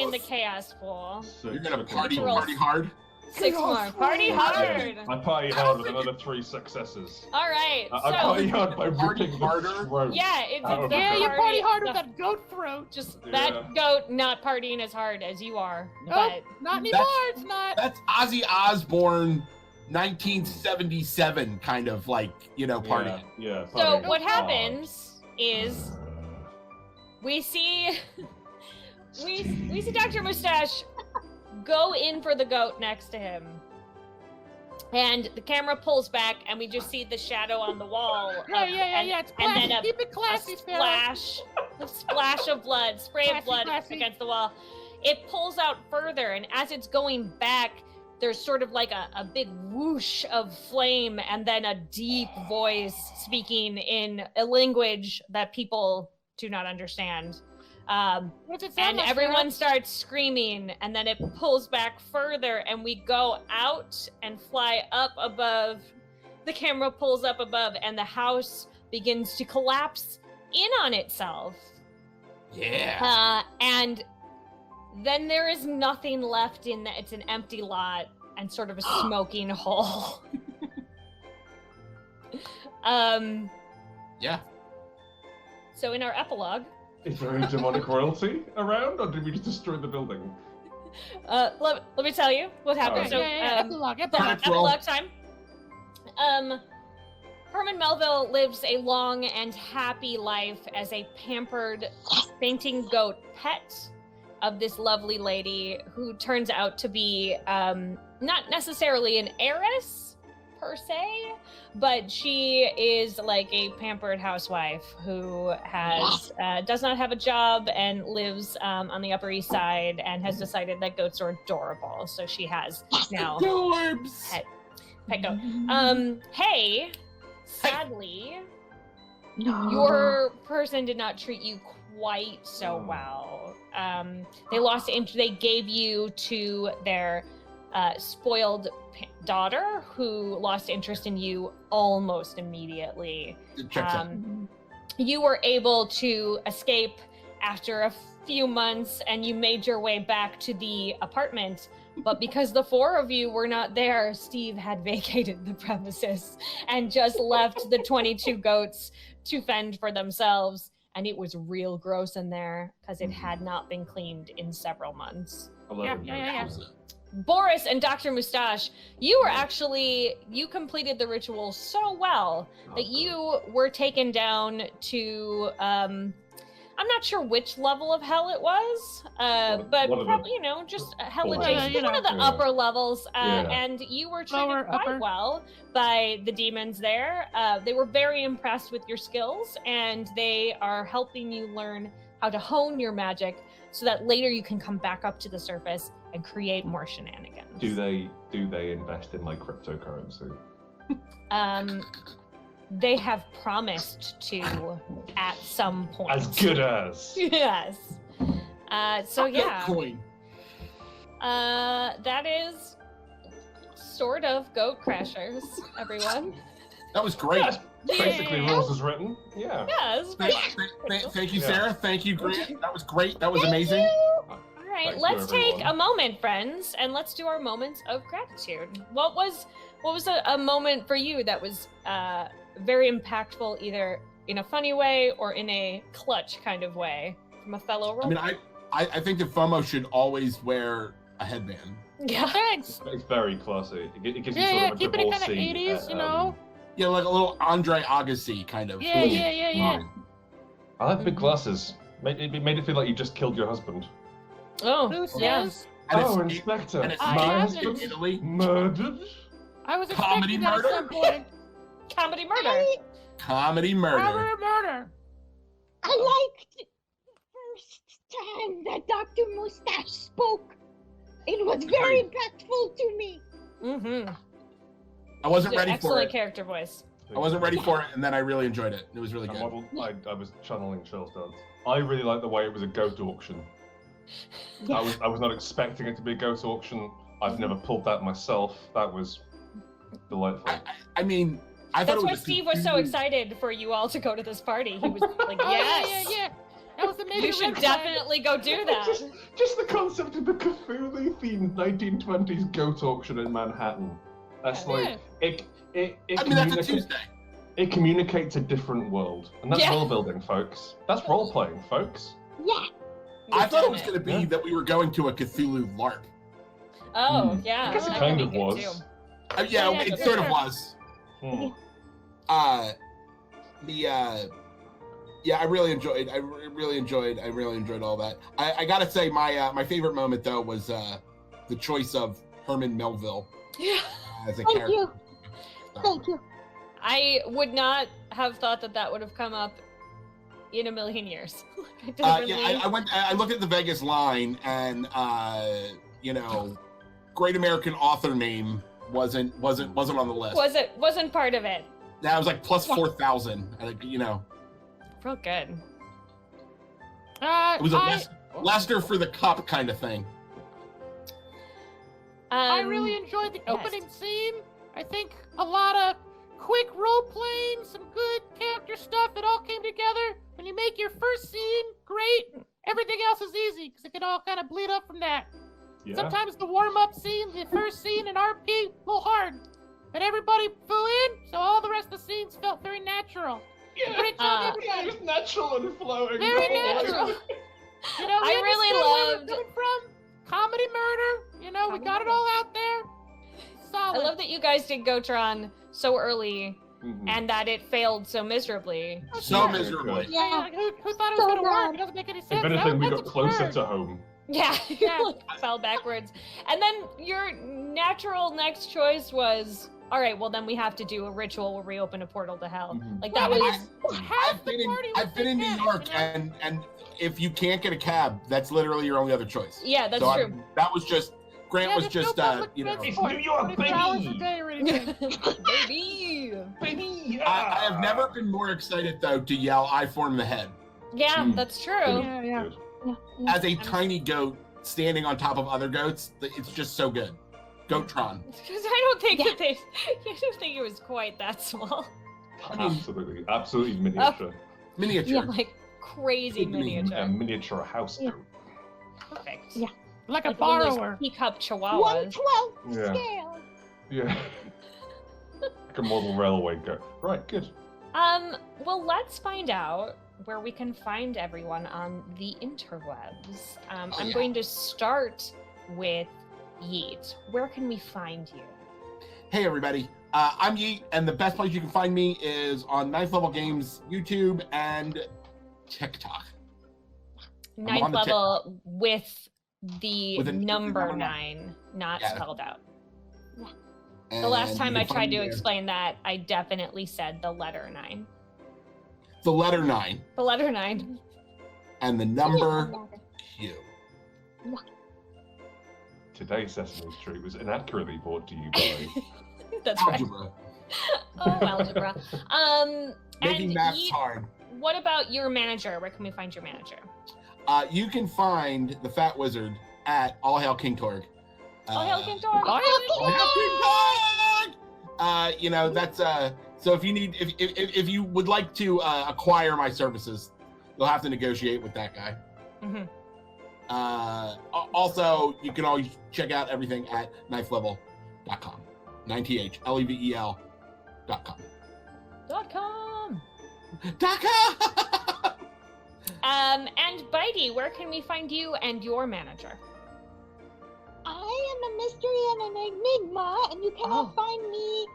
in the chaos pool. So, You're gonna okay. party hard. 6 more. Party hard. I party hard with another 3 successes. All right. I party hard by Party ripping the harder? throat. Yeah, it's out of the the Yeah, you goat. party hard with the- that goat throat. Just Yeah. that goat not partying as hard as you are. Nope, But not anymore. It's not. That's Ozzy Osbourne 1977 kind of like, party. Yeah. so party what hard. happens is we see we see Dr. Mustache go in for the goat next to him. And the camera pulls back, and we just see the shadow on the wall. Yeah. It's and classy. then Keep it a classy, fella. splash of blood, spray of blood Classy. against the wall. It pulls out further, and as it's going back, there's sort of like a big whoosh of flame, and then a deep voice speaking in a language that people do not understand. What's it sound And like, everyone fella? starts screaming, and then it pulls back further, and we go out and fly up above. The camera pulls up above, and the house begins to collapse in on itself. Yeah. And then there is nothing left in that. It's an empty lot and sort of a smoking hole. Yeah. So in our epilogue, Is there any demonic royalty around, or did we just destroy the building? let me tell you what happened. Alright. So, Epilogue. Credits roll. epilogue time. Herman Melville lives a long and happy life as a pampered fainting goat pet of this lovely lady who turns out to be not necessarily an heiress per se, but she is like a pampered housewife who has does not have a job and lives on the Upper East Side and has decided that goats are adorable, so she has now pet goat. Hey, sadly, your person did not treat you quite so well. They lost they gave you to their spoiled daughter, who lost interest in you almost immediately. You were able to escape after a few months, and you made your way back to the apartment. But because the four of you were not there, Steve had vacated the premises and just left the 22 goats to fend for themselves. And it was real gross in there because it had not been cleaned in several months. Yeah. Boris and Dr. Mustache, you completed the ritual so well that you were taken down to, I'm not sure which level of hell it was, but probably, just hell adjacent, one of the upper levels, and you were treated quite well by the demons there. They were very impressed with your skills, and they are helping you learn how to hone your magic so that later you can come back up to the surface and create more shenanigans. Do they invest in like cryptocurrency? They have promised to at some point. As good as. Yes. So yeah. Coin. That is sort of Goat Crashers, everyone. That was great. Yeah, basically, rules as written. Yeah. Yeah, this is Thank you, Sarah. Thank you, Grant. That was great. That was amazing. All right, Thank let's you, take everyone. a moment, friends, and let's do our moments of gratitude. What was a moment for you that was very impactful, either in a funny way or in a clutch kind of way, from a fellow role? I think that Fomo should always wear a headband. Yeah. Thanks. It's very classy. It gives you Yeah, sort yeah, of a keeping it kind of divorcee, 80s, you know? Yeah, like a little Andre Agassi kind of. Yeah. I like big glasses. Made it feel like you just killed your husband. Oh, Who yeah. says? And Oh, it's, Inspector, and it's I my haven't. husband Italy. murdered? I was Comedy expecting that at murder? some point. Comedy murder. Comedy murder. Murder. I liked the first time that Dr. Mustache spoke. It was very impactful to me. Mm-hmm. I wasn't ready for Excellent it. character voice. I wasn't ready for it, and then I really enjoyed it. It was really good. I was channeling Chill's dance. I really liked the way it was a goat auction. I was not expecting it to be a goat auction. I've never pulled that myself. That was delightful. I mean, I thought That's it why was Steve was so excited for you all to go to this party. He was like, Oh, yes, yeah. That was the major you should red flag. definitely go do that. Just the concept of the Cthulhu-themed 1920s goat auction in Manhattan. That's Yeah. like it. I mean, that's a Tuesday. It communicates a different world, and that's Yeah. role building, folks. That's role playing, folks. Yeah. I thought it was going to be Yeah. that we were going to a Cthulhu LARP. Oh, yeah. I guess it that kind would of be good, was. too. Yeah, Yeah, it for sort of sure. was. Hmm. I really enjoyed all that. I gotta say, my favorite moment though was the choice of Herman Melville Yeah. as a Thank character. you. Thank you. I would not have thought that would have come up in a million years. I I looked at the Vegas line, and great American author name wasn't on the list. Wasn't part of it. That was like plus 4,000. Real good. It was a Lester for the cup kind of thing. I really enjoyed the opening scene. I think a lot of quick role playing, some good character stuff. It all came together. When you make your first scene great, everything else is easy because it can all kind of bleed up from that. Yeah. Sometimes the warm-up scene, the first scene in RP, a little hard. But everybody flew in, so all the rest of the scenes felt very natural. Great job, everybody. It's natural and flowing. Very natural. You know, we I really understood where loved- we're coming from. Comedy murder. We got it all out there. I Solid. love that you guys did Gotron so early and that it failed so miserably. So Yeah. miserably. Yeah. Who thought it was So gonna work? bad. It doesn't make any sense. If anything, we got closer to home. Yeah, Yeah. like, fell backwards. And then your natural next choice was, all right, well then we have to do a ritual where we open a portal to hell. Mhm. Like that Well, was I've been in New York, and if you can't get a cab, that's literally your only other choice. yeah, that's So true. that was just Grant was just you know. It's New York, 24 hours a baby. day or anything. Baby. Baby, I yeah. have never been more excited though to yell "I form the head" Yeah, that's true. Yeah, yeah. Good. Yeah. as a tiny goat standing on top of other goats. It's just so good. Goattron. Because I don't think that they, I don't think it was quite that small. Absolutely miniature. Miniature. Yeah, like crazy Big mini- A miniature. miniature house Yeah. goat. Perfect. Yeah. Like a Like one of those borrower. teacup chihuahuas. 1/12 Yeah. scale. Yeah. Like a model railway goat. Right, good. Well, let's find out where we can find everyone on the interwebs. I'm yeah. going to start with Yeet. Where can we find you? Hey everybody, I'm Yeet, and the best place you can find me is on Ninth Level Games YouTube and TikTok. Ninth on the level with the With a number number 9, not Yeah. spelled out. And The last you time can I find tried me to there. explain that, I definitely said the letter 9. The letter 9 The letter 9. and the number Q. Today's Sesame Street was inaccurately brought to you by That's right. Algebra. Oh, algebra. Making and maths Yeet, hard. what about your manager? Where can we find your manager? You can find the Fat Wizard at All Hail King Torg. Oh, Hail King Thor. All Hail King Torg! You know, that's so if you need if you would like to acquire my services, you'll have to negotiate with that guy. Mhm. Also, you can always check out everything at knifelevel.com. 9thlevel.com. .com. .com! And Bitey, where can we find you and your manager? I am a mystery and an enigma, and you cannot Oh. find me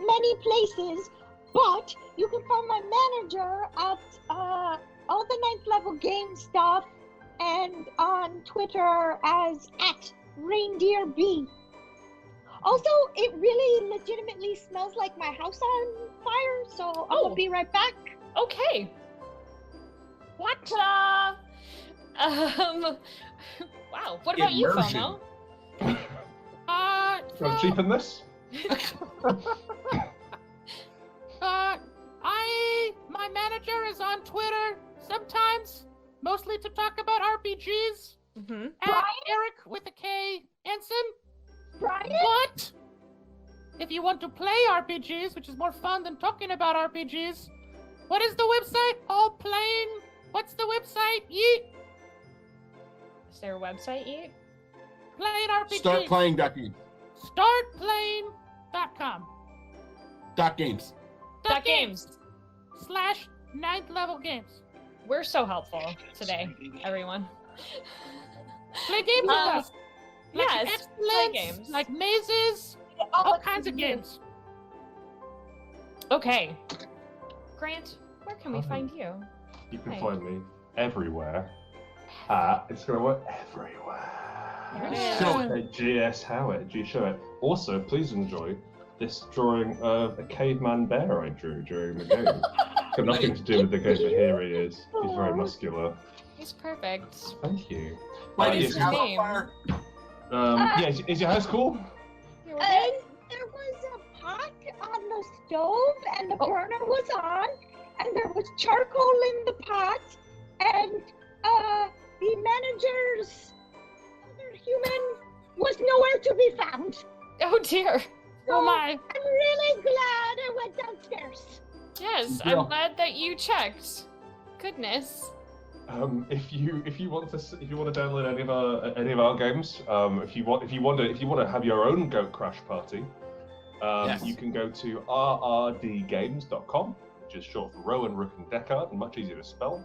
many places, but you can find my manager at all the ninth level game stuff and on Twitter as @ReindeerB. Also, it really legitimately smells like my house on fire, so I'm Oh. gonna be right back. Okay. What? Ta-da! Wow. What about you, Immersion. FOMO? You want to cheapen this? My manager is on Twitter sometimes, mostly to talk about RPGs. Mm-hmm. At Eric with a K Ensign. Brian? But if you want to play RPGs, which is more fun than talking about RPGs, what is the website? All playing. What's the website? Yeet. Is there a website, Yeet? Playing RPGs. Start playing .games. Startplaying.com. .games. .games. /9th level games. We're so helpful today, everyone. Play games with us. Like Yes, play excellence, games. like mazes, all kinds of games. Okay. Grant, where can we find you? You can Hi. find me everywhere. It's going to work everywhere. Yeah. At GS Howitt, G Show It. Also, please enjoy this drawing of a caveman bear I drew during the game. Got nothing to do with the game, but here he is. He's very muscular. He's perfect. Thank you. Wait, yes, is your house on name? fire? Yeah, is your house cool? There was a pot on the stove, and the burner was on, and there was charcoal in the pot, and the manager's other human was nowhere to be found. Oh dear. Oh my. I'm really glad I went downstairs. Yes, Yeah. I'm glad that you checked. Goodness. If you want to download any of our games, if you want to have your own Goat Crash party, Yes. you can go to rrdgames.com, which is short for Rowan, Rook, and Deckard, and much easier to spell.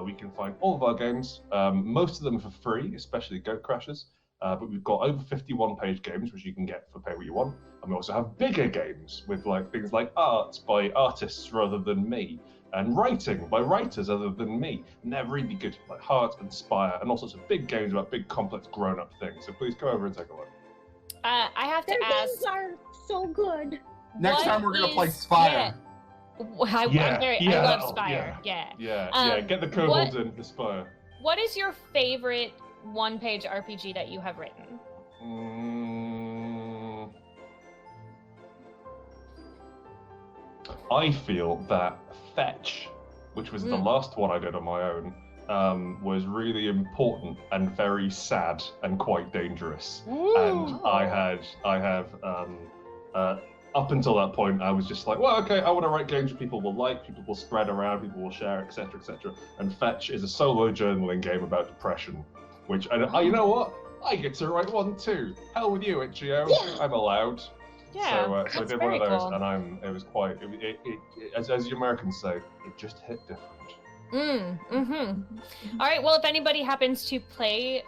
We can find all of our games, most of them for free, especially Goat Crashers. But we've got over 51-page games, which you can get for pay what you want. And we also have bigger games with like things like art by artists rather than me, and writing by writers other than me. And they're really good, like Heart and Spire, and all sorts of big games about big, complex, grown-up things. So please come over and take a look. I have to Their ask. games are so good. Next what time we're gonna play is- Spire. I love oh, Spire. Yeah. Yeah. Get the kobolds in the Spire. What is your favorite one-page RPG that you have written? I feel that Fetch, which was the last one I did on my own, was really important and very sad and quite dangerous. Ooh. And I have up until that point, I was just like, well, okay, I want to write games people will like, people will spread around, people will share, etc., etc. And Fetch is a solo journaling game about depression, which you know what? I get to write one too. Hell with you, Itch.io. Yeah. I'm allowed. Yeah, So I that's did one of very those, cool. and it was quite. As you Americans say, it just hit different. All right. Well, if anybody happens to play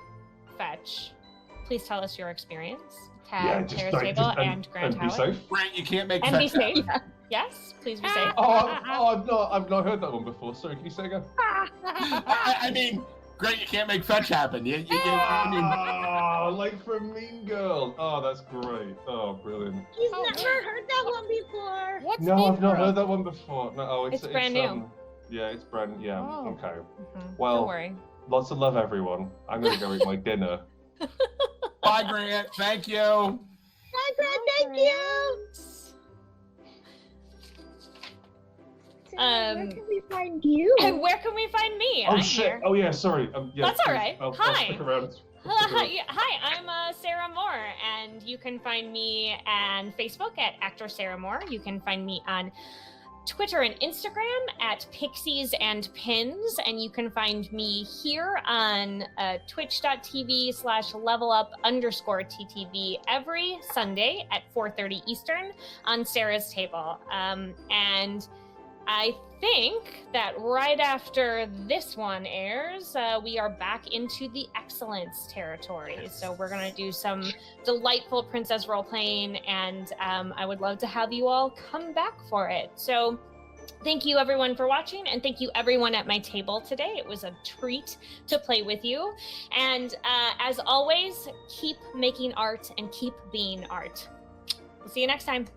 Fetch, please tell us your experience. Tag just Terrace like- Table just- and Grand And be Howitt. safe. Grant, you can't make And be Fetch safe. happen. Yes, please be safe. I've not heard that one before. Sorry, can you say again? I mean, Grant, you can't make Fetch happen. I mean, Oh, like from Mean Girls. Oh, that's great. Oh, brilliant. He's Oh, never heard that one before. What's No, Mean I've not Girls? heard that one before. No, It's brand new. Yeah, it's brand. Yeah. Oh. Okay. Mhm. Well, Don't worry. lots of love, everyone. I'm gonna go eat my dinner. bye, Grant. Thank you. Hi, Grant, thank you. Sarah, where can we find you? And where can we find me? Oh I'm shit! here. Oh yeah, sorry. Yeah, That's all please, right. I'll Hi. stick around. Hi, I'm Sarah Moore, and you can find me on Facebook at Actor Sarah Moore. You can find me on Twitter and Instagram at Pixies and Pins, and you can find me here on twitch.tv/levelup_TTV every Sunday at 4:30 Eastern on Sarah's Table. And I think that right after this one airs, we are back into the excellence territory. So we're going to do some delightful princess role playing, and I would love to have you all come back for it. So thank you everyone for watching, and thank you everyone at my table today. It was a treat to play with you. And as always, keep making art and keep being art. We'll see you next time.